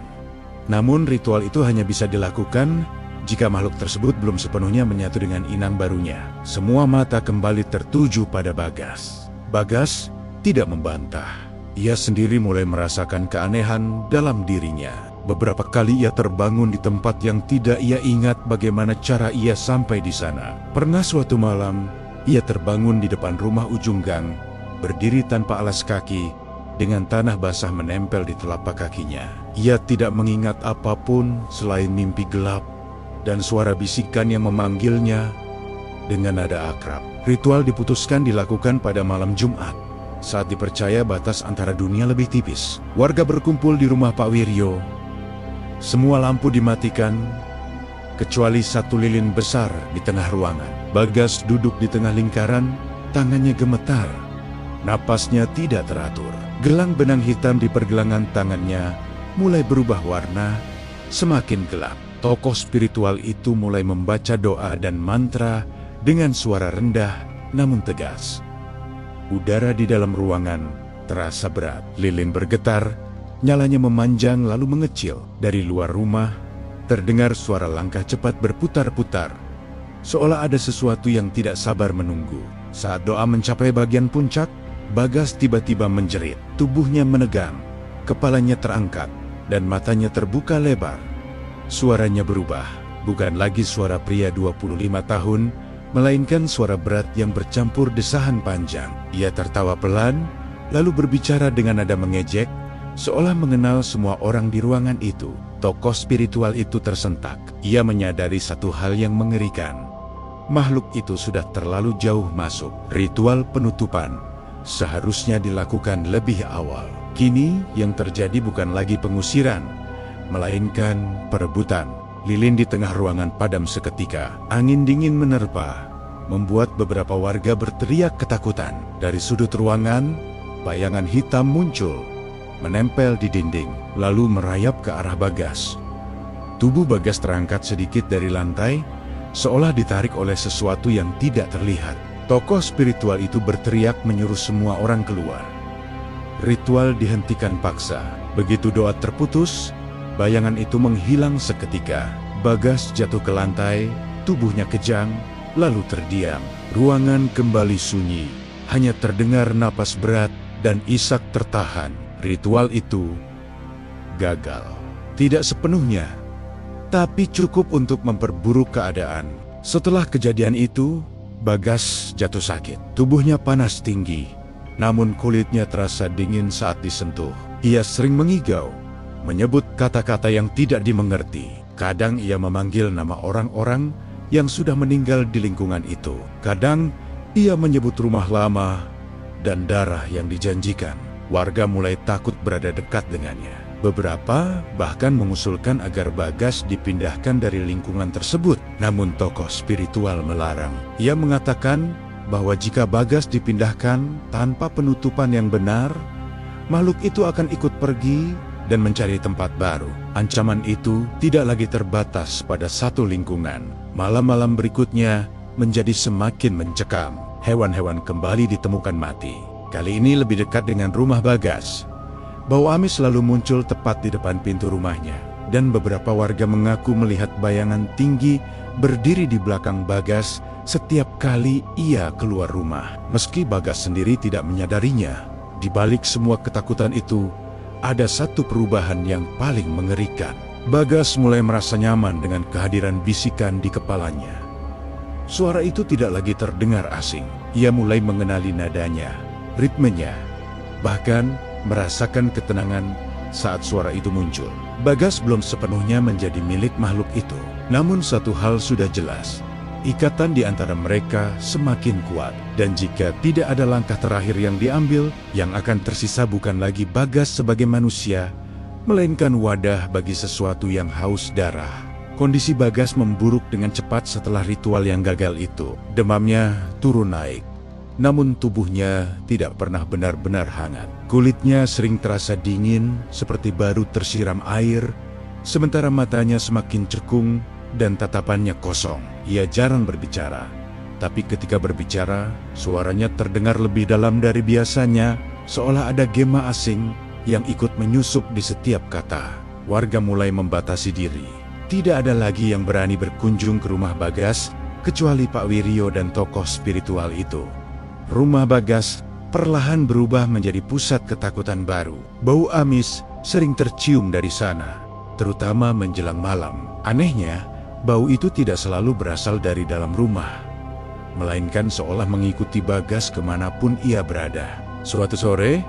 Namun ritual itu hanya bisa dilakukan jika makhluk tersebut belum sepenuhnya menyatu dengan inang barunya. Semua mata kembali tertuju pada Bagas. Bagas tidak membantah. Ia sendiri mulai merasakan keanehan dalam dirinya. Beberapa kali ia terbangun di tempat yang tidak ia ingat bagaimana cara ia sampai di sana. Pernah suatu malam, ia terbangun di depan rumah ujung gang, berdiri tanpa alas kaki, dengan tanah basah menempel di telapak kakinya. Ia tidak mengingat apapun selain mimpi gelap dan suara bisikan yang memanggilnya dengan nada akrab. Ritual diputuskan dilakukan pada malam Jumat, saat dipercaya batas antara dunia lebih tipis. Warga berkumpul di rumah Pak Wiryo. Semua lampu dimatikan, kecuali satu lilin besar di tengah ruangan. Bagas duduk di tengah lingkaran, tangannya gemetar. Napasnya tidak teratur. Gelang benang hitam di pergelangan tangannya mulai berubah warna, semakin gelap. Tokoh spiritual itu mulai membaca doa dan mantra dengan suara rendah namun tegas. Udara di dalam ruangan terasa berat. Lilin bergetar, nyalanya memanjang lalu mengecil. Dari luar rumah, terdengar suara langkah cepat berputar-putar. seolah ada sesuatu yang tidak sabar menunggu. Saat doa mencapai bagian puncak, Bagas tiba-tiba menjerit. Tubuhnya menegang, kepalanya terangkat, dan matanya terbuka lebar. Suaranya berubah, bukan lagi suara pria 25 tahun, melainkan suara berat yang bercampur desahan panjang. Ia tertawa pelan, lalu berbicara dengan nada mengejek, seolah mengenal semua orang di ruangan itu. Tokoh spiritual itu tersentak. Ia menyadari satu hal yang mengerikan. Makhluk itu sudah terlalu jauh masuk. Ritual penutupan seharusnya dilakukan lebih awal. Kini yang terjadi bukan lagi pengusiran, melainkan perebutan. Lilin di tengah ruangan padam seketika. Angin dingin menerpa, membuat beberapa warga berteriak ketakutan. Dari sudut ruangan, bayangan hitam muncul, menempel di dinding, lalu merayap ke arah Bagas. Tubuh Bagas terangkat sedikit dari lantai, seolah ditarik oleh sesuatu yang tidak terlihat. Tokoh spiritual itu berteriak menyuruh semua orang keluar. Ritual dihentikan paksa. Begitu doa terputus, bayangan itu menghilang seketika. Bagas jatuh ke lantai, tubuhnya kejang, lalu terdiam. Ruangan kembali sunyi, hanya terdengar napas berat dan isak tertahan. Ritual itu gagal. Tidak sepenuhnya, tapi cukup untuk memperburuk keadaan. Setelah kejadian itu, Bagas jatuh sakit. Tubuhnya panas tinggi, namun kulitnya terasa dingin saat disentuh. Ia sering mengigau, menyebut kata-kata yang tidak dimengerti. Kadang ia memanggil nama orang-orang yang sudah meninggal di lingkungan itu. Kadang ia menyebut rumah lama dan darah yang dijanjikan. Warga mulai takut berada dekat dengannya. Beberapa bahkan mengusulkan agar Bagas dipindahkan dari lingkungan tersebut. Namun tokoh spiritual melarang. Ia mengatakan bahwa jika Bagas dipindahkan tanpa penutupan yang benar, makhluk itu akan ikut pergi dan mencari tempat baru. Ancaman itu tidak lagi terbatas pada satu lingkungan. Malam-malam berikutnya menjadi semakin mencekam. Hewan-hewan kembali ditemukan mati. Kali ini lebih dekat dengan rumah Bagas. Bau amis selalu muncul tepat di depan pintu rumahnya, dan beberapa warga mengaku melihat bayangan tinggi berdiri di belakang Bagas setiap kali ia keluar rumah. Meski Bagas sendiri tidak menyadarinya, di balik semua ketakutan itu, ada satu perubahan yang paling mengerikan. Bagas mulai merasa nyaman dengan kehadiran bisikan di kepalanya. Suara itu tidak lagi terdengar asing. Ia mulai mengenali nadanya, ritmenya, bahkan merasakan ketenangan saat suara itu muncul. Bagas belum sepenuhnya menjadi milik makhluk itu. Namun satu hal sudah jelas, ikatan di antara mereka semakin kuat. Dan jika tidak ada langkah terakhir yang diambil, yang akan tersisa bukan lagi Bagas sebagai manusia, melainkan wadah bagi sesuatu yang haus darah. Kondisi Bagas memburuk dengan cepat setelah ritual yang gagal itu. Demamnya turun naik. Namun tubuhnya tidak pernah benar-benar hangat. Kulitnya sering terasa dingin seperti baru tersiram air, sementara matanya semakin cekung dan tatapannya kosong. Ia jarang berbicara, tapi ketika berbicara, suaranya terdengar lebih dalam dari biasanya, seolah ada gema asing yang ikut menyusup di setiap kata. Warga mulai membatasi diri. Tidak ada lagi yang berani berkunjung ke rumah Bagas, kecuali Pak Wiryo dan tokoh spiritual itu. Rumah Bagas perlahan berubah menjadi pusat ketakutan baru. Bau amis sering tercium dari sana, terutama menjelang malam. Anehnya, bau itu tidak selalu berasal dari dalam rumah, melainkan seolah mengikuti Bagas kemanapun ia berada. Suatu sore,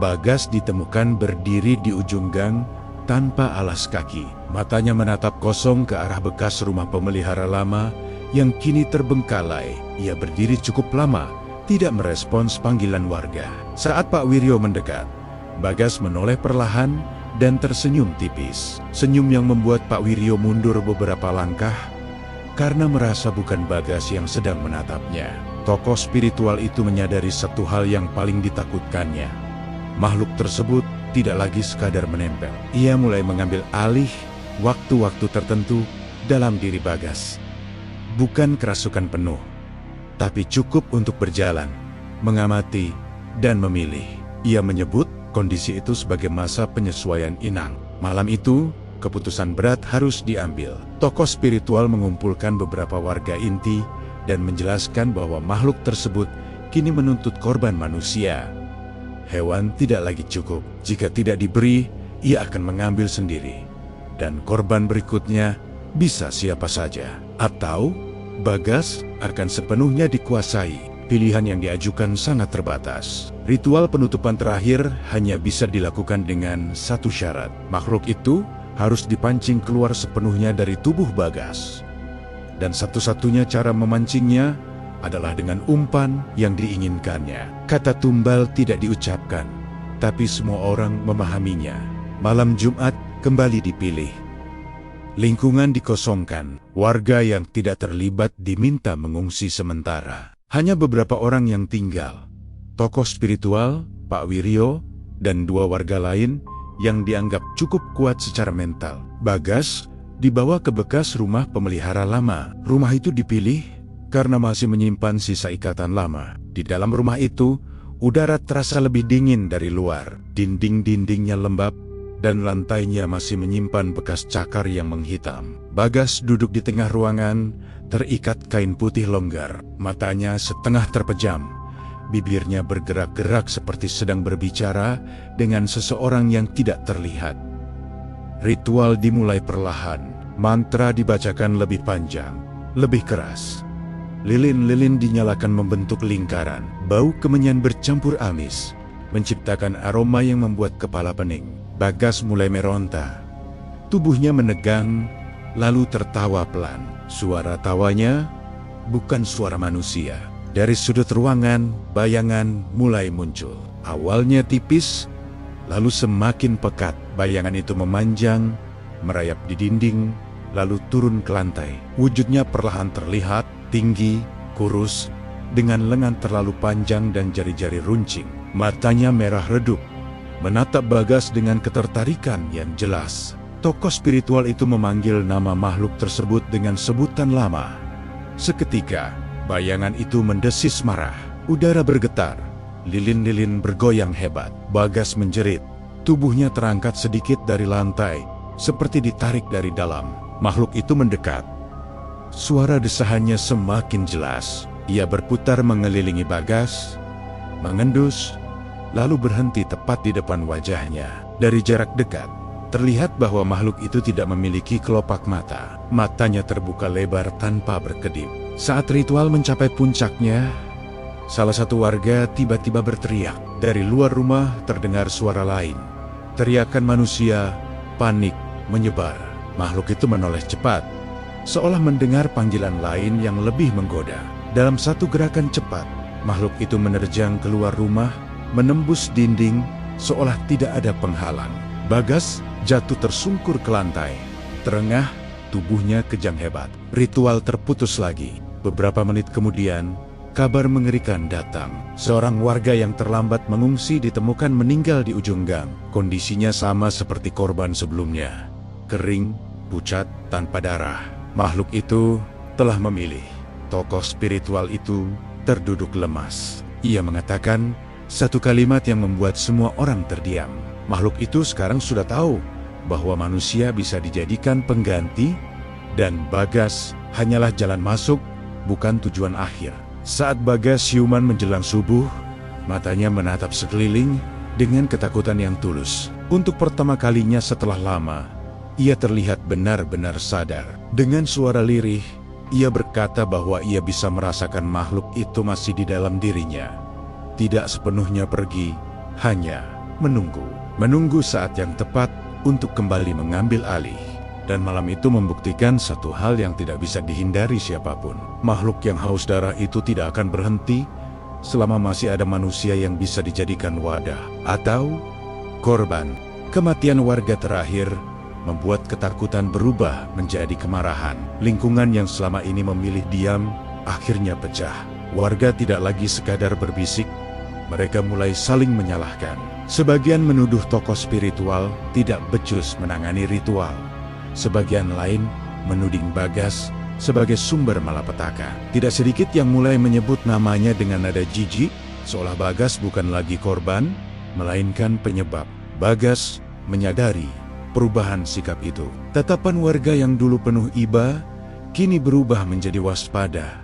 Bagas ditemukan berdiri di ujung gang tanpa alas kaki. Matanya menatap kosong ke arah bekas rumah pemelihara lama yang kini terbengkalai. Ia berdiri cukup lama, tidak merespons panggilan warga. Saat Pak Wiryo mendekat, Bagas menoleh perlahan dan tersenyum tipis. Senyum yang membuat Pak Wiryo mundur beberapa langkah karena merasa bukan Bagas yang sedang menatapnya. Tokoh spiritual itu menyadari satu hal yang paling ditakutkannya. Makhluk tersebut tidak lagi sekadar menempel. Ia mulai mengambil alih waktu-waktu tertentu dalam diri Bagas. Bukan kerasukan penuh, tapi cukup untuk berjalan, mengamati, dan memilih. Ia menyebut kondisi itu sebagai masa penyesuaian inang. Malam itu, keputusan berat harus diambil. Tokoh spiritual mengumpulkan beberapa warga inti dan menjelaskan bahwa makhluk tersebut kini menuntut korban manusia. Hewan tidak lagi cukup. Jika tidak diberi, ia akan mengambil sendiri. Dan korban berikutnya bisa siapa saja. Atau Bagas akan sepenuhnya dikuasai. Pilihan yang diajukan sangat terbatas. Ritual penutupan terakhir hanya bisa dilakukan dengan satu syarat. Makhluk itu harus dipancing keluar sepenuhnya dari tubuh Bagas. Dan satu-satunya cara memancingnya adalah dengan umpan yang diinginkannya. Kata tumbal tidak diucapkan, tapi semua orang memahaminya. Malam Jumat kembali dipilih. Lingkungan dikosongkan. Warga yang tidak terlibat diminta mengungsi sementara. Hanya beberapa orang yang tinggal. Tokoh spiritual, Pak Wiryo, dan 2 warga lain yang dianggap cukup kuat secara mental. Bagas dibawa ke bekas rumah pemelihara lama. Rumah itu dipilih karena masih menyimpan sisa ikatan lama. Di dalam rumah itu, udara terasa lebih dingin dari luar. Dinding-dindingnya lembab dan lantainya masih menyimpan bekas cakar yang menghitam. Bagas duduk di tengah ruangan, terikat kain putih longgar. Matanya setengah terpejam. Bibirnya bergerak-gerak seperti sedang berbicara dengan seseorang yang tidak terlihat. Ritual dimulai perlahan. Mantra dibacakan lebih panjang, lebih keras. Lilin-lilin dinyalakan membentuk lingkaran. Bau kemenyan bercampur amis, menciptakan aroma yang membuat kepala pening. Bagas mulai meronta. Tubuhnya menegang, lalu tertawa pelan. Suara tawanya bukan suara manusia. Dari sudut ruangan, bayangan mulai muncul. Awalnya tipis, lalu semakin pekat. Bayangan itu memanjang, merayap di dinding, lalu turun ke lantai. Wujudnya perlahan terlihat, tinggi, kurus, dengan lengan terlalu panjang dan jari-jari runcing. Matanya merah redup, menatap Bagas dengan ketertarikan yang jelas. Tokoh spiritual itu memanggil nama makhluk tersebut dengan sebutan lama. Seketika, bayangan itu mendesis marah. Udara bergetar, lilin-lilin bergoyang hebat. Bagas menjerit, tubuhnya terangkat sedikit dari lantai, seperti ditarik dari dalam. Makhluk itu mendekat. Suara desahannya semakin jelas. Ia berputar mengelilingi Bagas, mengendus, lalu berhenti tepat di depan wajahnya. Dari jarak dekat, terlihat bahwa makhluk itu tidak memiliki kelopak mata. Matanya terbuka lebar tanpa berkedip. Saat ritual mencapai puncaknya, salah satu warga tiba-tiba berteriak. Dari luar rumah terdengar suara lain. Teriakan manusia, panik, menyebar. Makhluk itu menoleh cepat, seolah mendengar panggilan lain yang lebih menggoda. Dalam satu gerakan cepat, makhluk itu menerjang keluar rumah, menembus dinding, seolah tidak ada penghalang. Bagas jatuh tersungkur ke lantai. Terengah, tubuhnya kejang hebat. Ritual terputus lagi. Beberapa menit kemudian, kabar mengerikan datang. Seorang warga yang terlambat mengungsi ditemukan meninggal di ujung gang. Kondisinya sama seperti korban sebelumnya. Kering, pucat, tanpa darah. Makhluk itu telah memilih. Tokoh spiritual itu terduduk lemas. Ia mengatakan satu kalimat yang membuat semua orang terdiam. Makhluk itu sekarang sudah tahu bahwa manusia bisa dijadikan pengganti, dan Bagas hanyalah jalan masuk, bukan tujuan akhir. Saat Bagas siuman menjelang subuh, matanya menatap sekeliling dengan ketakutan yang tulus. Untuk pertama kalinya setelah lama, ia terlihat benar-benar sadar. Dengan suara lirih, ia berkata bahwa ia bisa merasakan makhluk itu masih di dalam dirinya. Tidak sepenuhnya pergi, hanya menunggu. Menunggu saat yang tepat untuk kembali mengambil alih. Dan malam itu membuktikan satu hal yang tidak bisa dihindari siapapun. Makhluk yang haus darah itu tidak akan berhenti selama masih ada manusia yang bisa dijadikan wadah atau korban. Kematian warga terakhir membuat ketakutan berubah menjadi kemarahan. Lingkungan yang selama ini memilih diam akhirnya pecah. Warga tidak lagi sekadar berbisik, mereka mulai saling menyalahkan. Sebagian menuduh tokoh spiritual tidak becus menangani ritual. Sebagian lain menuding Bagas sebagai sumber malapetaka. Tidak sedikit yang mulai menyebut namanya dengan nada jijik, seolah Bagas bukan lagi korban, melainkan penyebab. Bagas menyadari perubahan sikap itu. Tatapan warga yang dulu penuh iba, kini berubah menjadi waspada.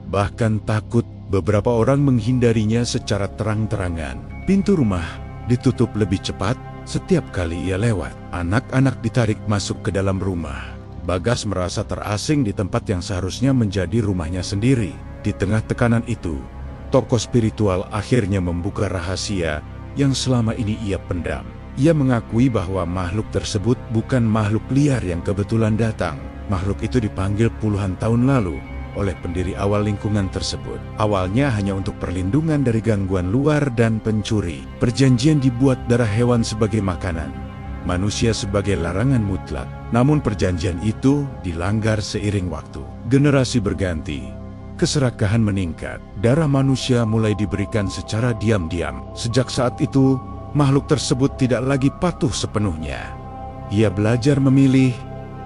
Bahkan takut, beberapa orang menghindarinya secara terang-terangan. Pintu rumah ditutup lebih cepat setiap kali ia lewat. Anak-anak ditarik masuk ke dalam rumah. Bagas merasa terasing di tempat yang seharusnya menjadi rumahnya sendiri. Di tengah tekanan itu, tokoh spiritual akhirnya membuka rahasia yang selama ini ia pendam. Ia mengakui bahwa makhluk tersebut bukan makhluk liar yang kebetulan datang. Makhluk itu dipanggil puluhan tahun lalu oleh pendiri awal lingkungan tersebut. Awalnya hanya untuk perlindungan dari gangguan luar dan pencuri. Perjanjian dibuat darah hewan sebagai makanan, manusia sebagai larangan mutlak. Namun perjanjian itu dilanggar seiring waktu. Generasi berganti, keserakahan meningkat, darah manusia mulai diberikan secara diam-diam. Sejak saat itu, makhluk tersebut tidak lagi patuh sepenuhnya. Ia belajar memilih,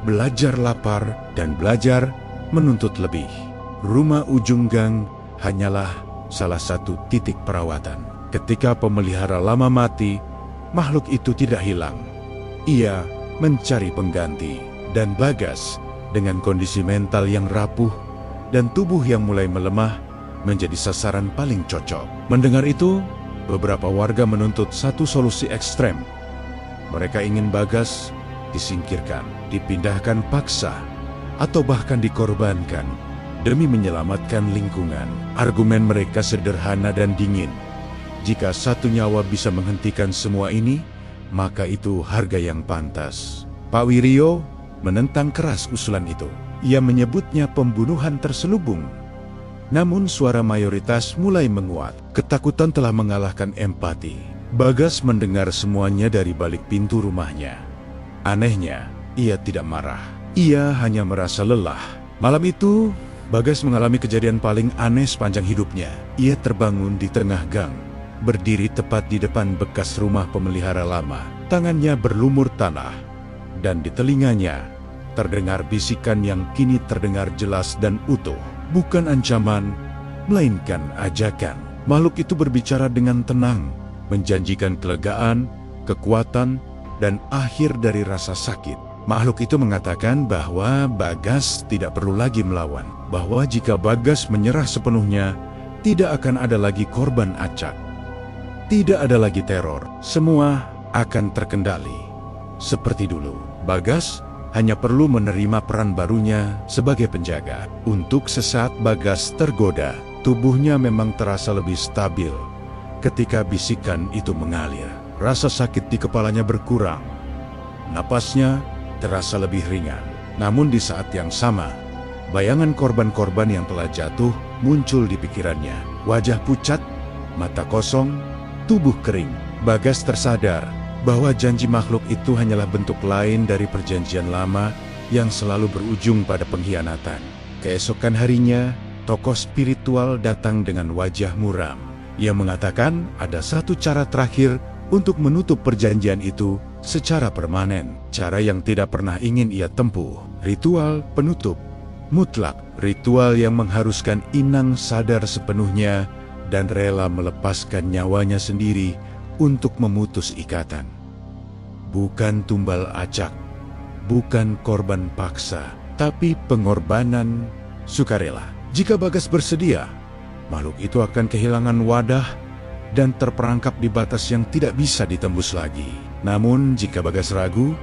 belajar lapar, dan belajar menuntut lebih. Rumah ujung gang hanyalah salah satu titik perawatan. Ketika pemelihara lama mati, makhluk itu tidak hilang. Ia mencari pengganti, dan Bagas dengan kondisi mental yang rapuh dan tubuh yang mulai melemah menjadi sasaran paling cocok. Mendengar itu, beberapa warga menuntut satu solusi ekstrem. Mereka ingin Bagas disingkirkan, dipindahkan paksa, atau bahkan dikorbankan demi menyelamatkan lingkungan. Argumen mereka sederhana dan dingin. Jika satu nyawa bisa menghentikan semua ini, maka itu harga yang pantas. Pak Wiryo menentang keras usulan itu. Ia menyebutnya pembunuhan terselubung. Namun suara mayoritas mulai menguat. Ketakutan telah mengalahkan empati. Bagas mendengar semuanya dari balik pintu rumahnya. Anehnya, ia tidak marah. Ia hanya merasa lelah. Malam itu, Bagas mengalami kejadian paling aneh sepanjang hidupnya. Ia terbangun di tengah gang, berdiri tepat di depan bekas rumah pemelihara lama. Tangannya berlumur tanah, dan di telinganya terdengar bisikan yang kini terdengar jelas dan utuh. Bukan ancaman, melainkan ajakan. Makhluk itu berbicara dengan tenang, menjanjikan kelegaan, kekuatan, dan akhir dari rasa sakit. Makhluk itu mengatakan bahwa Bagas tidak perlu lagi melawan, bahwa jika Bagas menyerah sepenuhnya, tidak akan ada lagi korban acak. Tidak ada lagi teror, semua akan terkendali. Seperti dulu, Bagas hanya perlu menerima peran barunya sebagai penjaga. Untuk sesaat Bagas tergoda, tubuhnya memang terasa lebih stabil. Ketika bisikan itu mengalir, rasa sakit di kepalanya berkurang. Napasnya terasa lebih ringan. Namun di saat yang sama, bayangan korban-korban yang telah jatuh muncul di pikirannya. Wajah pucat, mata kosong, tubuh kering. Bagas tersadar bahwa janji makhluk itu hanyalah bentuk lain dari perjanjian lama yang selalu berujung pada pengkhianatan. Keesokan harinya, tokoh spiritual datang dengan wajah muram. Ia mengatakan ada satu cara terakhir untuk menutup perjanjian itu secara permanen. Cara yang tidak pernah ingin ia tempuh. Ritual penutup mutlak. Ritual yang mengharuskan Inang sadar sepenuhnya dan rela melepaskan nyawanya sendiri untuk memutus ikatan. Bukan tumbal acak, bukan korban paksa, tapi pengorbanan sukarela. Jika Bagas bersedia, makhluk itu akan kehilangan wadah dan terperangkap di batas yang tidak bisa ditembus lagi. Namun jika Bagas ragu,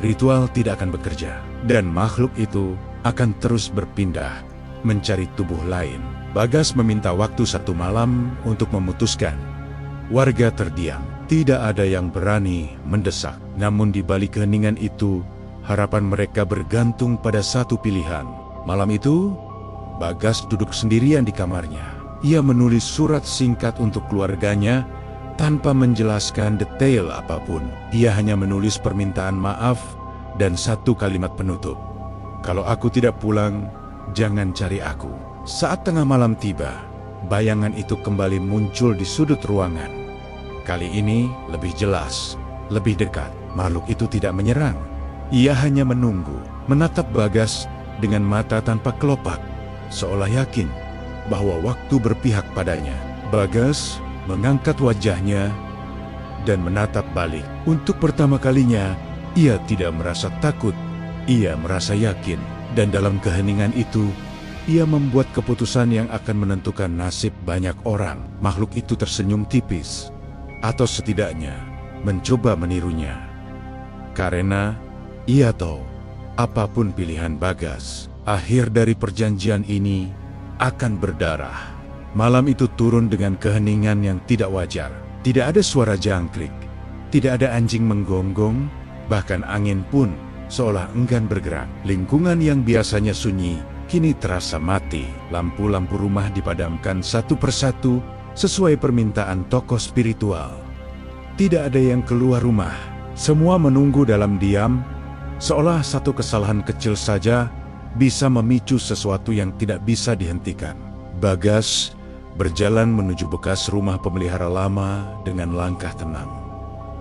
ritual tidak akan bekerja, dan makhluk itu akan terus berpindah mencari tubuh lain. Bagas meminta waktu 1 malam untuk memutuskan. Warga terdiam, tidak ada yang berani mendesak. Namun di balik keheningan itu, harapan mereka bergantung pada satu pilihan. Malam itu, Bagas duduk sendirian di kamarnya. Ia menulis surat singkat untuk keluarganya tanpa menjelaskan detail apapun. Ia hanya menulis permintaan maaf dan satu kalimat penutup. Kalau aku tidak pulang, jangan cari aku. Saat tengah malam tiba, bayangan itu kembali muncul di sudut ruangan. Kali ini lebih jelas, lebih dekat. Makhluk itu tidak menyerang. Ia hanya menunggu, menatap Bagas dengan mata tanpa kelopak, seolah yakin bahwa waktu berpihak padanya. Bagas mengangkat wajahnya dan menatap balik. Untuk pertama kalinya, Ia tidak merasa takut, ia merasa yakin. Dan dalam keheningan itu, ia membuat keputusan yang akan menentukan nasib banyak orang. Makhluk itu tersenyum tipis, atau setidaknya mencoba menirunya. Karena ia tahu, apapun pilihan Bagas, akhir dari perjanjian ini akan berdarah. Malam itu turun dengan keheningan yang tidak wajar. Tidak ada suara jangkrik, tidak ada anjing menggonggong, bahkan angin pun seolah enggan bergerak. Lingkungan yang biasanya sunyi kini terasa mati. Lampu-lampu rumah dipadamkan satu persatu sesuai permintaan tokoh spiritual. Tidak ada yang keluar rumah. Semua menunggu dalam diam, seolah satu kesalahan kecil saja bisa memicu sesuatu yang tidak bisa dihentikan. Bagas berjalan menuju bekas rumah pemelihara lama dengan langkah tenang.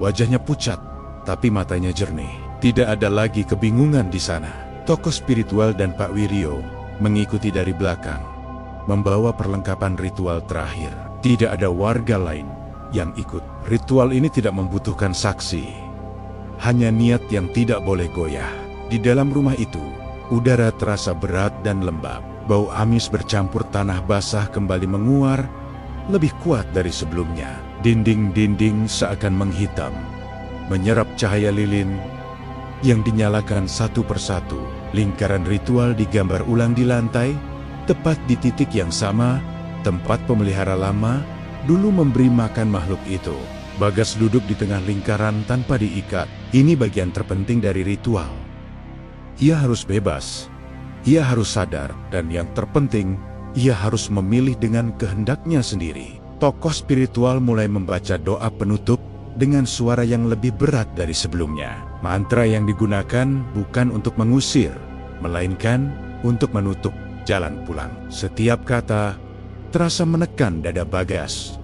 Wajahnya pucat, tapi matanya jernih. Tidak ada lagi kebingungan di sana. Tokoh spiritual dan Pak Wiryo mengikuti dari belakang, membawa perlengkapan ritual terakhir. Tidak ada warga lain yang ikut. Ritual ini tidak membutuhkan saksi, hanya niat yang tidak boleh goyah. Di dalam rumah itu, udara terasa berat dan lembab. Bau amis bercampur tanah basah kembali menguar, lebih kuat dari sebelumnya. Dinding-dinding seakan menghitam, menyerap cahaya lilin yang dinyalakan satu persatu. Lingkaran ritual digambar ulang di lantai, tepat di titik yang sama, tempat pemelihara lama dulu memberi makan makhluk itu. Bagas duduk di tengah lingkaran tanpa diikat. Ini bagian terpenting dari ritual. Ia harus bebas. Ia harus sadar, dan yang terpenting, ia harus memilih dengan kehendaknya sendiri. Tokoh spiritual mulai membaca doa penutup dengan suara yang lebih berat dari sebelumnya. Mantra yang digunakan bukan untuk mengusir, melainkan untuk menutup jalan pulang. Setiap kata terasa menekan dada Bagas.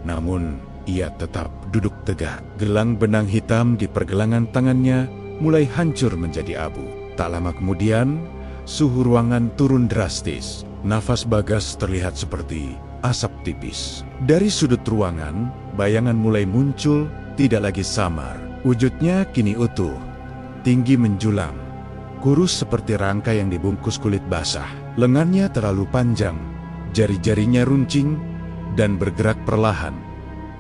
Namun, ia tetap duduk tegak. Gelang benang hitam di pergelangan tangannya mulai hancur menjadi abu. Tak lama kemudian, suhu ruangan turun drastis. Nafas Bagas terlihat seperti asap tipis. Dari sudut ruangan, bayangan mulai muncul, tidak lagi samar. Wujudnya kini utuh, tinggi menjulang, kurus seperti rangka yang dibungkus kulit basah. Lengannya terlalu panjang, jari-jarinya runcing, dan bergerak perlahan,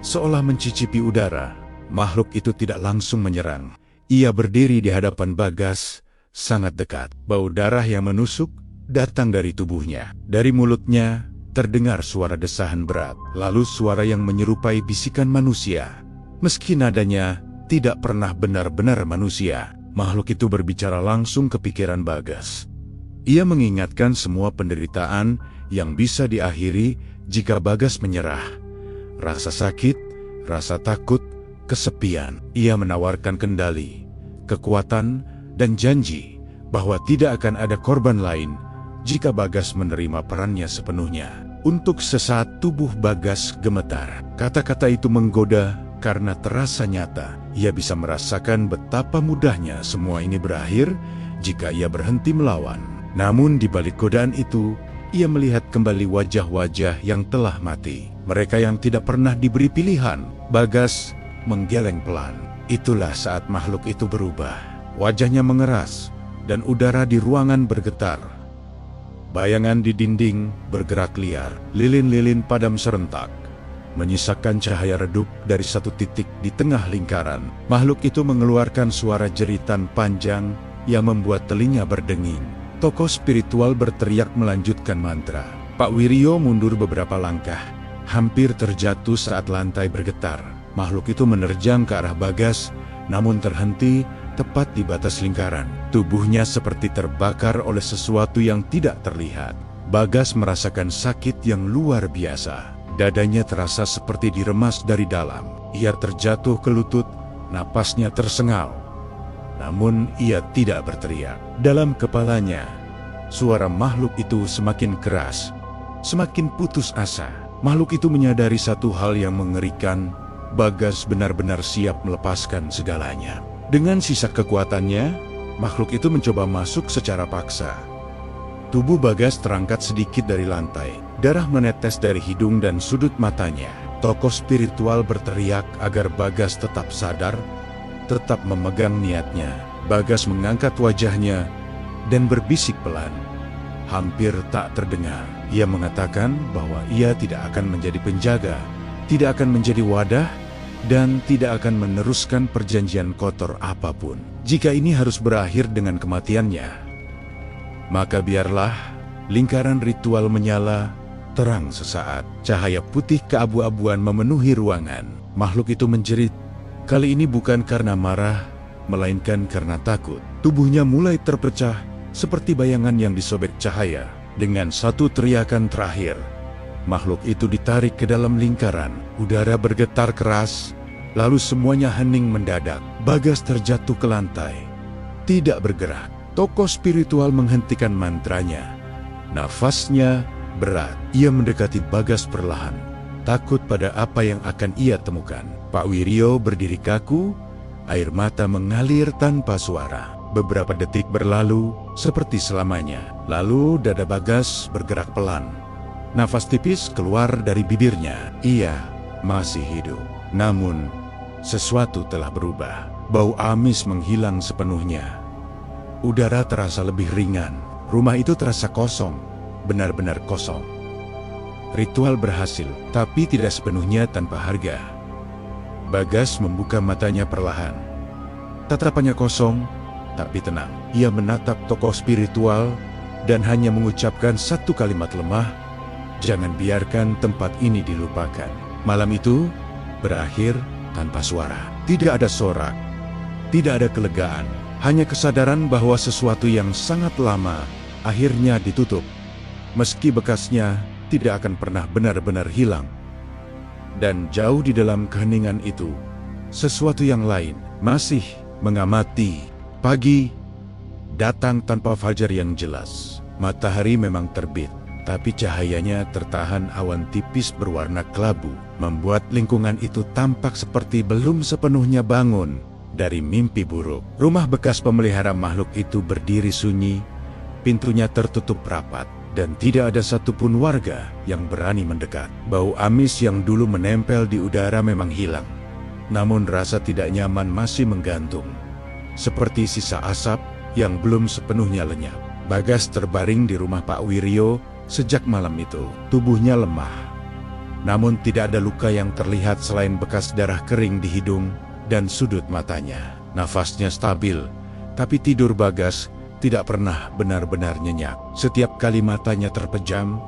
seolah mencicipi udara. Makhluk itu tidak langsung menyerang. Ia berdiri di hadapan Bagas, sangat dekat. Bau darah yang menusuk datang dari tubuhnya. Dari mulutnya terdengar suara desahan berat, lalu suara yang menyerupai bisikan manusia. Meski nadanya tidak pernah benar-benar manusia, makhluk itu berbicara langsung ke pikiran Bagas. Ia mengingatkan semua penderitaan yang bisa diakhiri jika Bagas menyerah. Rasa sakit, rasa takut, kesepian. Ia menawarkan kendali, kekuatan, dan janji bahwa tidak akan ada korban lain jika Bagas menerima perannya sepenuhnya. Untuk sesaat tubuh Bagas gemetar. Kata-kata itu menggoda karena terasa nyata. Ia bisa merasakan betapa mudahnya semua ini berakhir jika ia berhenti melawan. Namun di balik godaan itu, ia melihat kembali wajah-wajah yang telah mati. Mereka yang tidak pernah diberi pilihan. Bagas menggeleng pelan. Itulah saat makhluk itu berubah. Wajahnya mengeras, dan udara di ruangan bergetar. Bayangan di dinding bergerak liar. Lilin-lilin padam serentak, menyisakan cahaya redup dari satu titik di tengah lingkaran. Makhluk itu mengeluarkan suara jeritan panjang yang membuat telinga berdenging. Tokoh spiritual berteriak melanjutkan mantra. Pak Wiryo mundur beberapa langkah, hampir terjatuh saat lantai bergetar. Makhluk itu menerjang ke arah Bagas, namun terhenti tepat di batas lingkaran. Tubuhnya seperti terbakar oleh sesuatu yang tidak terlihat. Bagas merasakan sakit yang luar biasa. Dadanya terasa seperti diremas dari dalam. Ia terjatuh ke lutut, napasnya tersengal. Namun ia tidak berteriak. Dalam kepalanya, suara makhluk itu semakin keras, semakin putus asa. Makhluk itu menyadari satu hal yang mengerikan. Bagas benar-benar siap melepaskan segalanya. Dengan sisa kekuatannya, makhluk itu mencoba masuk secara paksa. Tubuh Bagas terangkat sedikit dari lantai. Darah menetes dari hidung dan sudut matanya. Tokoh spiritual berteriak agar Bagas tetap sadar, tetap memegang niatnya. Bagas mengangkat wajahnya dan berbisik pelan. Hampir tak terdengar. Ia mengatakan bahwa ia tidak akan menjadi penjaga, tidak akan menjadi wadah, dan tidak akan meneruskan perjanjian kotor apapun. Jika ini harus berakhir dengan kematiannya, maka biarlah lingkaran ritual menyala terang sesaat. Cahaya putih keabu-abuan memenuhi ruangan. Makhluk itu menjerit. Kali ini bukan karena marah, melainkan karena takut. Tubuhnya mulai terpecah seperti bayangan yang disobek cahaya. Dengan satu teriakan terakhir, makhluk itu ditarik ke dalam lingkaran. Udara bergetar keras, lalu semuanya hening mendadak. Bagas terjatuh ke lantai, tidak bergerak. Tokoh spiritual menghentikan mantranya. Nafasnya berat. Ia mendekati Bagas perlahan, takut pada apa yang akan ia temukan. Pak Wiryo berdiri kaku, air mata mengalir tanpa suara. Beberapa detik berlalu, seperti selamanya. Lalu dada Bagas bergerak pelan. Nafas tipis keluar dari bibirnya. Ia masih hidup. Namun, sesuatu telah berubah. Bau amis menghilang sepenuhnya. Udara terasa lebih ringan. Rumah itu terasa kosong, benar-benar kosong. Ritual berhasil, tapi tidak sepenuhnya tanpa harga. Bagas membuka matanya perlahan. Tatapannya kosong, tapi tenang. Ia menatap tokoh spiritual dan hanya mengucapkan satu kalimat lemah, "Jangan biarkan tempat ini dilupakan." Malam itu berakhir tanpa suara. Tidak ada sorak, tidak ada kelegaan, hanya kesadaran bahwa sesuatu yang sangat lama akhirnya ditutup. Meski bekasnya tidak akan pernah benar-benar hilang. Dan jauh di dalam keheningan itu, sesuatu yang lain masih mengamati. Pagi datang tanpa fajar yang jelas. Matahari memang terbit, tapi cahayanya tertahan awan tipis berwarna kelabu, membuat lingkungan itu tampak seperti belum sepenuhnya bangun dari mimpi buruk. Rumah bekas pemelihara makhluk itu berdiri sunyi, pintunya tertutup rapat, dan tidak ada satupun warga yang berani mendekat. Bau amis yang dulu menempel di udara memang hilang, namun rasa tidak nyaman masih menggantung, seperti sisa asap yang belum sepenuhnya lenyap. Bagas terbaring di rumah Pak Wiryo sejak malam itu. Tubuhnya lemah, namun tidak ada luka yang terlihat selain bekas darah kering di hidung dan sudut matanya. Nafasnya stabil, tapi tidur Bagas tidak pernah benar-benar nyenyak. Setiap kali matanya terpejam,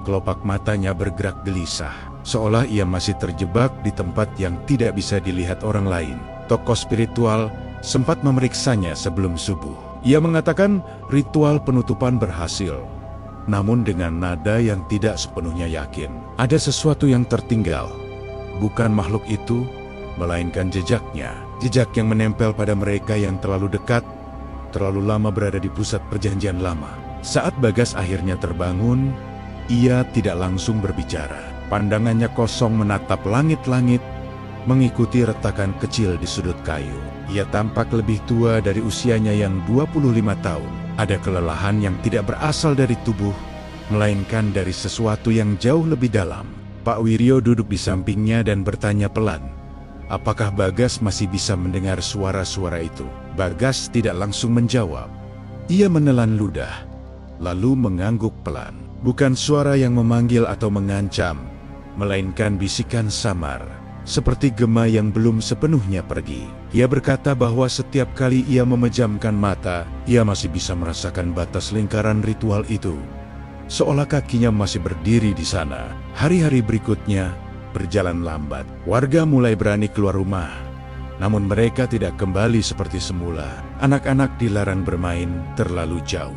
kelopak matanya bergerak gelisah, seolah ia masih terjebak di tempat yang tidak bisa dilihat orang lain. Tokoh spiritual sempat memeriksanya sebelum subuh. Ia mengatakan ritual penutupan berhasil, namun dengan nada yang tidak sepenuhnya yakin. Ada sesuatu yang tertinggal, bukan makhluk itu, melainkan jejaknya. Jejak yang menempel pada mereka yang terlalu dekat, terlalu lama berada di pusat perjanjian lama. Saat Bagas akhirnya terbangun, ia tidak langsung berbicara. Pandangannya kosong menatap langit-langit, mengikuti retakan kecil di sudut kayu. Ia tampak lebih tua dari usianya yang 25 tahun. Ada kelelahan yang tidak berasal dari tubuh, melainkan dari sesuatu yang jauh lebih dalam. Pak Wiryo duduk di sampingnya dan bertanya pelan, apakah Bagas masih bisa mendengar suara-suara itu? Bagas tidak langsung menjawab. Ia menelan ludah, lalu mengangguk pelan. Bukan suara yang memanggil atau mengancam, melainkan bisikan samar, seperti gema yang belum sepenuhnya pergi. Ia berkata bahwa setiap kali ia memejamkan mata, ia masih bisa merasakan batas lingkaran ritual itu, seolah kakinya masih berdiri di sana. Hari-hari berikutnya berjalan lambat. Warga mulai berani keluar rumah, namun mereka tidak kembali seperti semula. Anak-anak dilarang bermain terlalu jauh.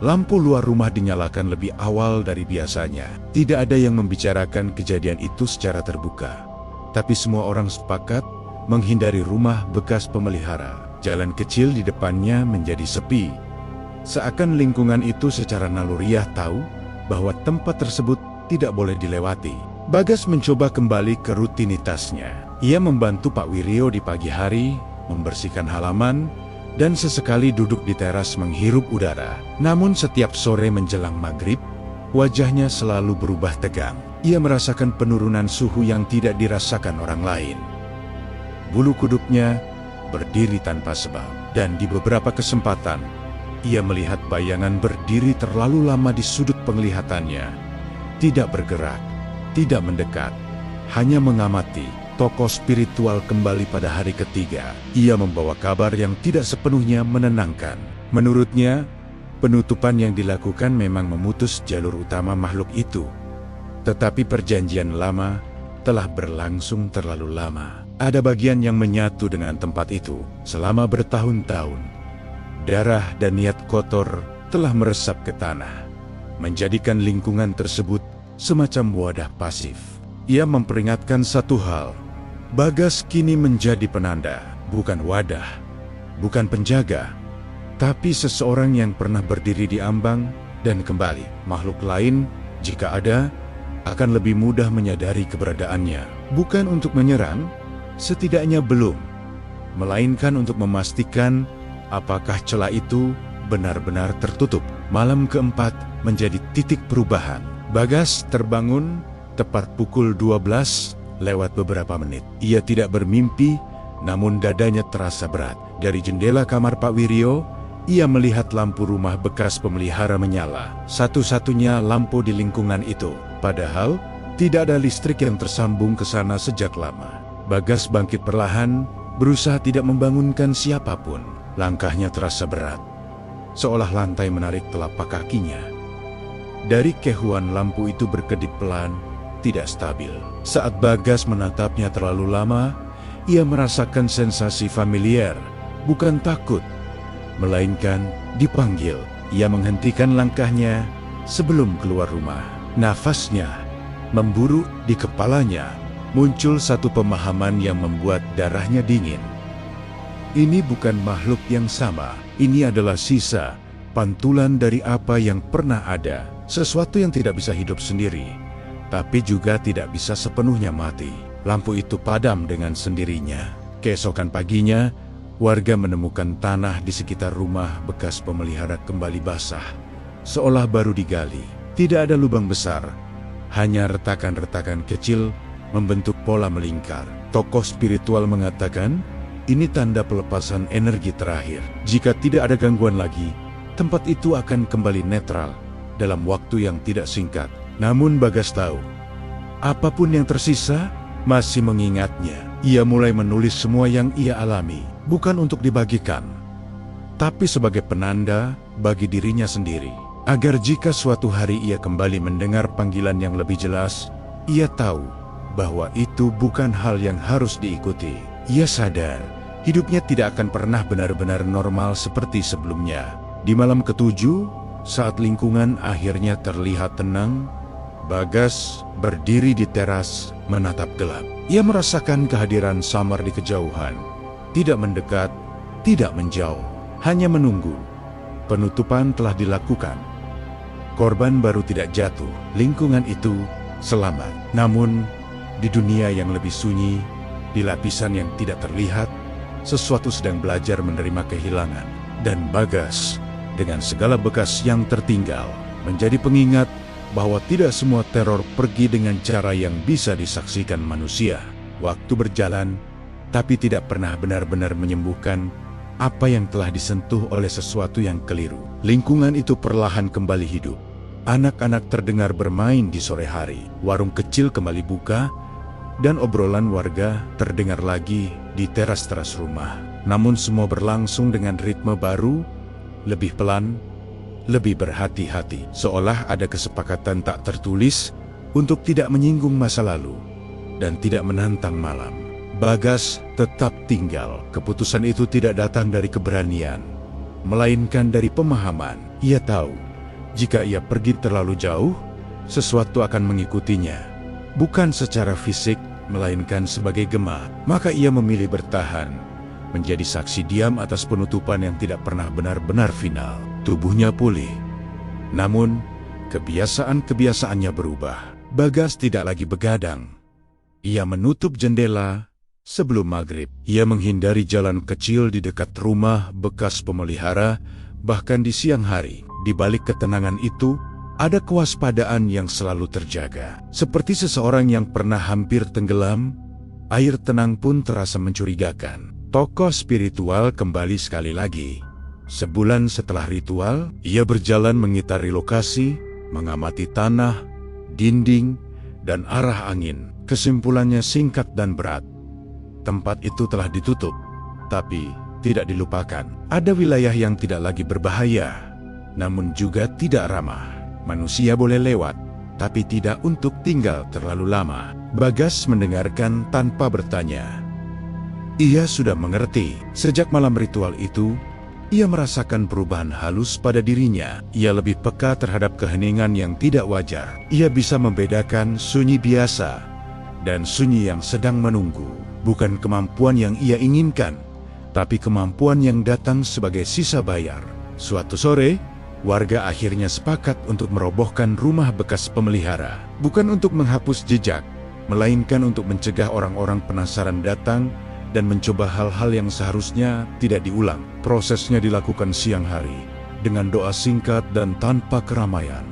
Lampu luar rumah dinyalakan lebih awal dari biasanya. Tidak ada yang membicarakan kejadian itu secara terbuka, tapi semua orang sepakat menghindari rumah bekas pemelihara. Jalan kecil di depannya menjadi sepi, seakan lingkungan itu secara naluriah tahu bahwa tempat tersebut tidak boleh dilewati. Bagas mencoba kembali ke rutinitasnya. Ia membantu Pak Wiryo di pagi hari, membersihkan halaman, dan sesekali duduk di teras menghirup udara. Namun setiap sore menjelang maghrib, wajahnya selalu berubah tegang. Ia merasakan penurunan suhu yang tidak dirasakan orang lain. Bulu kuduknya berdiri tanpa sebab. Dan di beberapa kesempatan, ia melihat bayangan berdiri terlalu lama di sudut penglihatannya. Tidak bergerak, tidak mendekat, hanya mengamati. Tokoh spiritual kembali pada hari ketiga. Ia membawa kabar yang tidak sepenuhnya menenangkan. Menurutnya, penutupan yang dilakukan memang memutus jalur utama makhluk itu. Tetapi perjanjian lama telah berlangsung terlalu lama. Ada bagian yang menyatu dengan tempat itu selama bertahun-tahun. Darah dan niat kotor telah meresap ke tanah, menjadikan lingkungan tersebut semacam wadah pasif. Ia memperingatkan satu hal, Bagas kini menjadi penanda, bukan wadah, bukan penjaga, tapi seseorang yang pernah berdiri di ambang dan kembali. Makhluk lain, jika ada, akan lebih mudah menyadari keberadaannya. Bukan untuk menyerang, setidaknya belum, melainkan untuk memastikan apakah celah itu benar-benar tertutup. Malam keempat menjadi titik perubahan. Bagas terbangun tepat pukul 12 lewat beberapa menit. Ia tidak bermimpi, namun dadanya terasa berat. Dari jendela kamar Pak Wiryo, ia melihat lampu rumah bekas pemelihara menyala. Satu-satunya lampu di lingkungan itu. Padahal, tidak ada listrik yang tersambung ke sana sejak lama. Bagas bangkit perlahan, berusaha tidak membangunkan siapapun. Langkahnya terasa berat, seolah lantai menarik telapak kakinya. Dari kehuan lampu itu berkedip pelan, tidak stabil. Saat Bagas menatapnya terlalu lama, ia merasakan sensasi familiar, bukan takut, melainkan dipanggil. Ia menghentikan langkahnya sebelum keluar rumah. Nafasnya memburu di kepalanya. Muncul satu pemahaman yang membuat darahnya dingin. Ini bukan makhluk yang sama. Ini adalah sisa, pantulan dari apa yang pernah ada. Sesuatu yang tidak bisa hidup sendiri, tapi juga tidak bisa sepenuhnya mati. Lampu itu padam dengan sendirinya. Keesokan paginya, warga menemukan tanah di sekitar rumah bekas pemelihara kembali basah, seolah baru digali. Tidak ada lubang besar, hanya retakan-retakan kecil membentuk pola melingkar. Tokoh spiritual mengatakan, ini tanda pelepasan energi terakhir. Jika tidak ada gangguan lagi, tempat itu akan kembali netral dalam waktu yang tidak singkat. Namun Bagas tahu, apapun yang tersisa masih mengingatnya. Ia mulai menulis semua yang ia alami, bukan untuk dibagikan, tapi sebagai penanda bagi dirinya sendiri. Agar jika suatu hari ia kembali mendengar panggilan yang lebih jelas, ia tahu bahwa itu bukan hal yang harus diikuti. Ia sadar, hidupnya tidak akan pernah benar-benar normal seperti sebelumnya. Di malam ketujuh, saat lingkungan akhirnya terlihat tenang, Bagas berdiri di teras menatap gelap. Ia merasakan kehadiran samar di kejauhan. Tidak mendekat, tidak menjauh, hanya menunggu. Penutupan telah dilakukan. Korban baru tidak jatuh, lingkungan itu selamat. Namun, di dunia yang lebih sunyi, di lapisan yang tidak terlihat, sesuatu sedang belajar menerima kehilangan. Dan Bagas, dengan segala bekas yang tertinggal, menjadi pengingat bahwa tidak semua teror pergi dengan cara yang bisa disaksikan manusia. Waktu berjalan, tapi tidak pernah benar-benar menyembuhkan apa yang telah disentuh oleh sesuatu yang keliru. Lingkungan itu perlahan kembali hidup. Anak-anak terdengar bermain di sore hari. Warung kecil kembali buka, dan obrolan warga terdengar lagi di teras-teras rumah. Namun semua berlangsung dengan ritme baru, lebih pelan, lebih berhati-hati. Seolah ada kesepakatan tak tertulis untuk tidak menyinggung masa lalu dan tidak menantang malam. Bagas tetap tinggal. Keputusan itu tidak datang dari keberanian, melainkan dari pemahaman. Ia tahu, jika ia pergi terlalu jauh, sesuatu akan mengikutinya. Bukan secara fisik, melainkan sebagai gema. Maka ia memilih bertahan, menjadi saksi diam atas penutupan yang tidak pernah benar-benar final. Tubuhnya pulih, namun kebiasaan-kebiasaannya berubah. Bagas tidak lagi begadang. Ia menutup jendela sebelum maghrib. Ia menghindari jalan kecil di dekat rumah bekas pemelihara, bahkan di siang hari. Di balik ketenangan itu, ada kewaspadaan yang selalu terjaga. Seperti seseorang yang pernah hampir tenggelam, air tenang pun terasa mencurigakan. Tokoh spiritual kembali sekali lagi. Sebulan setelah ritual, ia berjalan mengitari lokasi, mengamati tanah, dinding, dan arah angin. Kesimpulannya singkat dan berat. Tempat itu telah ditutup, tapi tidak dilupakan. Ada wilayah yang tidak lagi berbahaya, namun juga tidak ramah. Manusia boleh lewat, tapi tidak untuk tinggal terlalu lama. Bagas mendengarkan tanpa bertanya. Ia sudah mengerti. Sejak malam ritual itu, ia merasakan perubahan halus pada dirinya. Ia lebih peka terhadap keheningan yang tidak wajar. Ia bisa membedakan sunyi biasa dan sunyi yang sedang menunggu. Bukan kemampuan yang ia inginkan, tapi kemampuan yang datang sebagai sisa bayar. Suatu sore, warga akhirnya sepakat untuk merobohkan rumah bekas pemelihara. Bukan untuk menghapus jejak, melainkan untuk mencegah orang-orang penasaran datang dan mencoba hal-hal yang seharusnya tidak diulang. Prosesnya dilakukan siang hari, dengan doa singkat dan tanpa keramaian.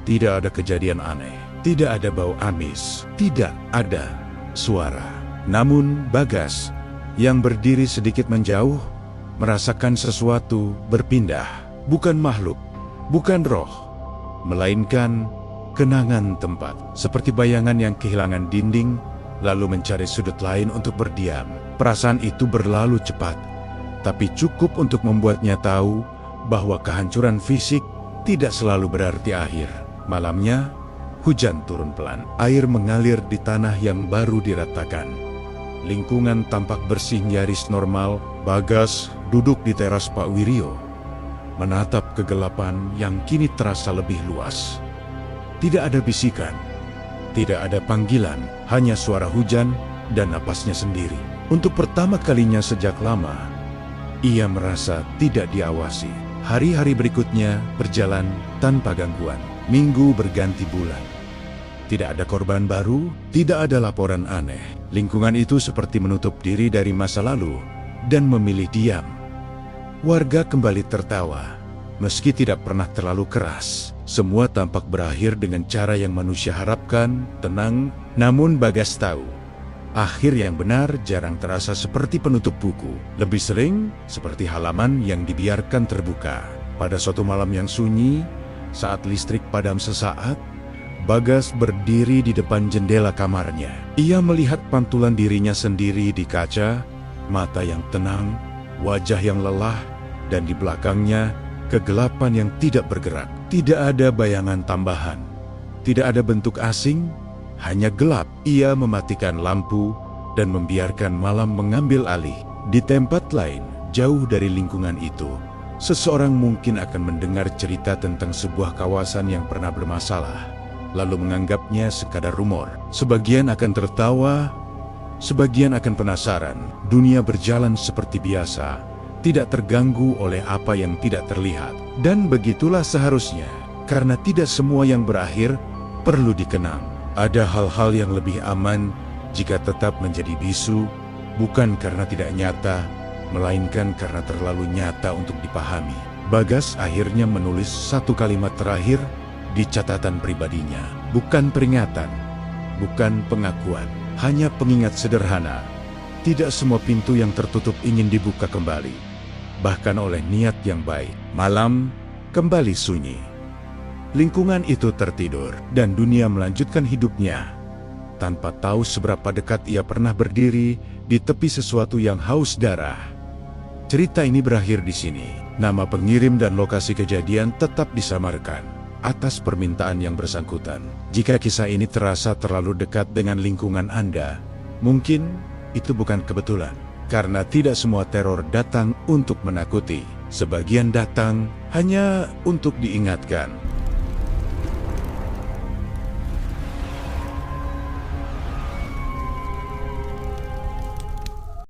Tidak ada kejadian aneh, tidak ada bau amis, tidak ada suara. Namun Bagas, yang berdiri sedikit menjauh, merasakan sesuatu berpindah. Bukan makhluk, bukan roh, melainkan kenangan tempat. Seperti bayangan yang kehilangan dinding, lalu mencari sudut lain untuk berdiam. Perasaan itu berlalu cepat, tapi cukup untuk membuatnya tahu bahwa kehancuran fisik tidak selalu berarti akhir. Malamnya, hujan turun pelan. Air mengalir di tanah yang baru diratakan. Lingkungan tampak bersih nyaris normal. Bagas duduk di teras Pak Wiryo, menatap kegelapan yang kini terasa lebih luas. Tidak ada bisikan, tidak ada panggilan, hanya suara hujan dan napasnya sendiri. Untuk pertama kalinya sejak lama, ia merasa tidak diawasi. Hari-hari berikutnya berjalan tanpa gangguan. Minggu berganti bulan. Tidak ada korban baru, tidak ada laporan aneh. Lingkungan itu seperti menutup diri dari masa lalu dan memilih diam. Warga kembali tertawa, meski tidak pernah terlalu keras. Semua tampak berakhir dengan cara yang manusia harapkan, tenang. Namun Bagas tahu, akhir yang benar jarang terasa seperti penutup buku. Lebih sering seperti halaman yang dibiarkan terbuka. Pada suatu malam yang sunyi, saat listrik padam sesaat, Bagas berdiri di depan jendela kamarnya. Ia melihat pantulan dirinya sendiri di kaca, mata yang tenang, wajah yang lelah, dan di belakangnya kegelapan yang tidak bergerak. Tidak ada bayangan tambahan, tidak ada bentuk asing, hanya gelap. Ia mematikan lampu dan membiarkan malam mengambil alih. Di tempat lain, jauh dari lingkungan itu, seseorang mungkin akan mendengar cerita tentang sebuah kawasan yang pernah bermasalah, lalu menganggapnya sekadar rumor. Sebagian akan tertawa, sebagian akan penasaran. Dunia berjalan seperti biasa, tidak terganggu oleh apa yang tidak terlihat. Dan begitulah seharusnya, karena tidak semua yang berakhir perlu dikenang. Ada hal-hal yang lebih aman jika tetap menjadi bisu, bukan karena tidak nyata, melainkan karena terlalu nyata untuk dipahami. Bagas akhirnya menulis satu kalimat terakhir di catatan pribadinya. Bukan peringatan, bukan pengakuan, hanya pengingat sederhana. Tidak semua pintu yang tertutup ingin dibuka kembali, bahkan oleh niat yang baik. Malam kembali sunyi. Lingkungan itu tertidur, dan dunia melanjutkan hidupnya. Tanpa tahu seberapa dekat ia pernah berdiri di tepi sesuatu yang haus darah. Cerita ini berakhir di sini. Nama pengirim dan lokasi kejadian tetap disamarkan atas permintaan yang bersangkutan. Jika kisah ini terasa terlalu dekat dengan lingkungan Anda, mungkin itu bukan kebetulan. Karena tidak semua teror datang untuk menakuti. Sebagian datang hanya untuk diingatkan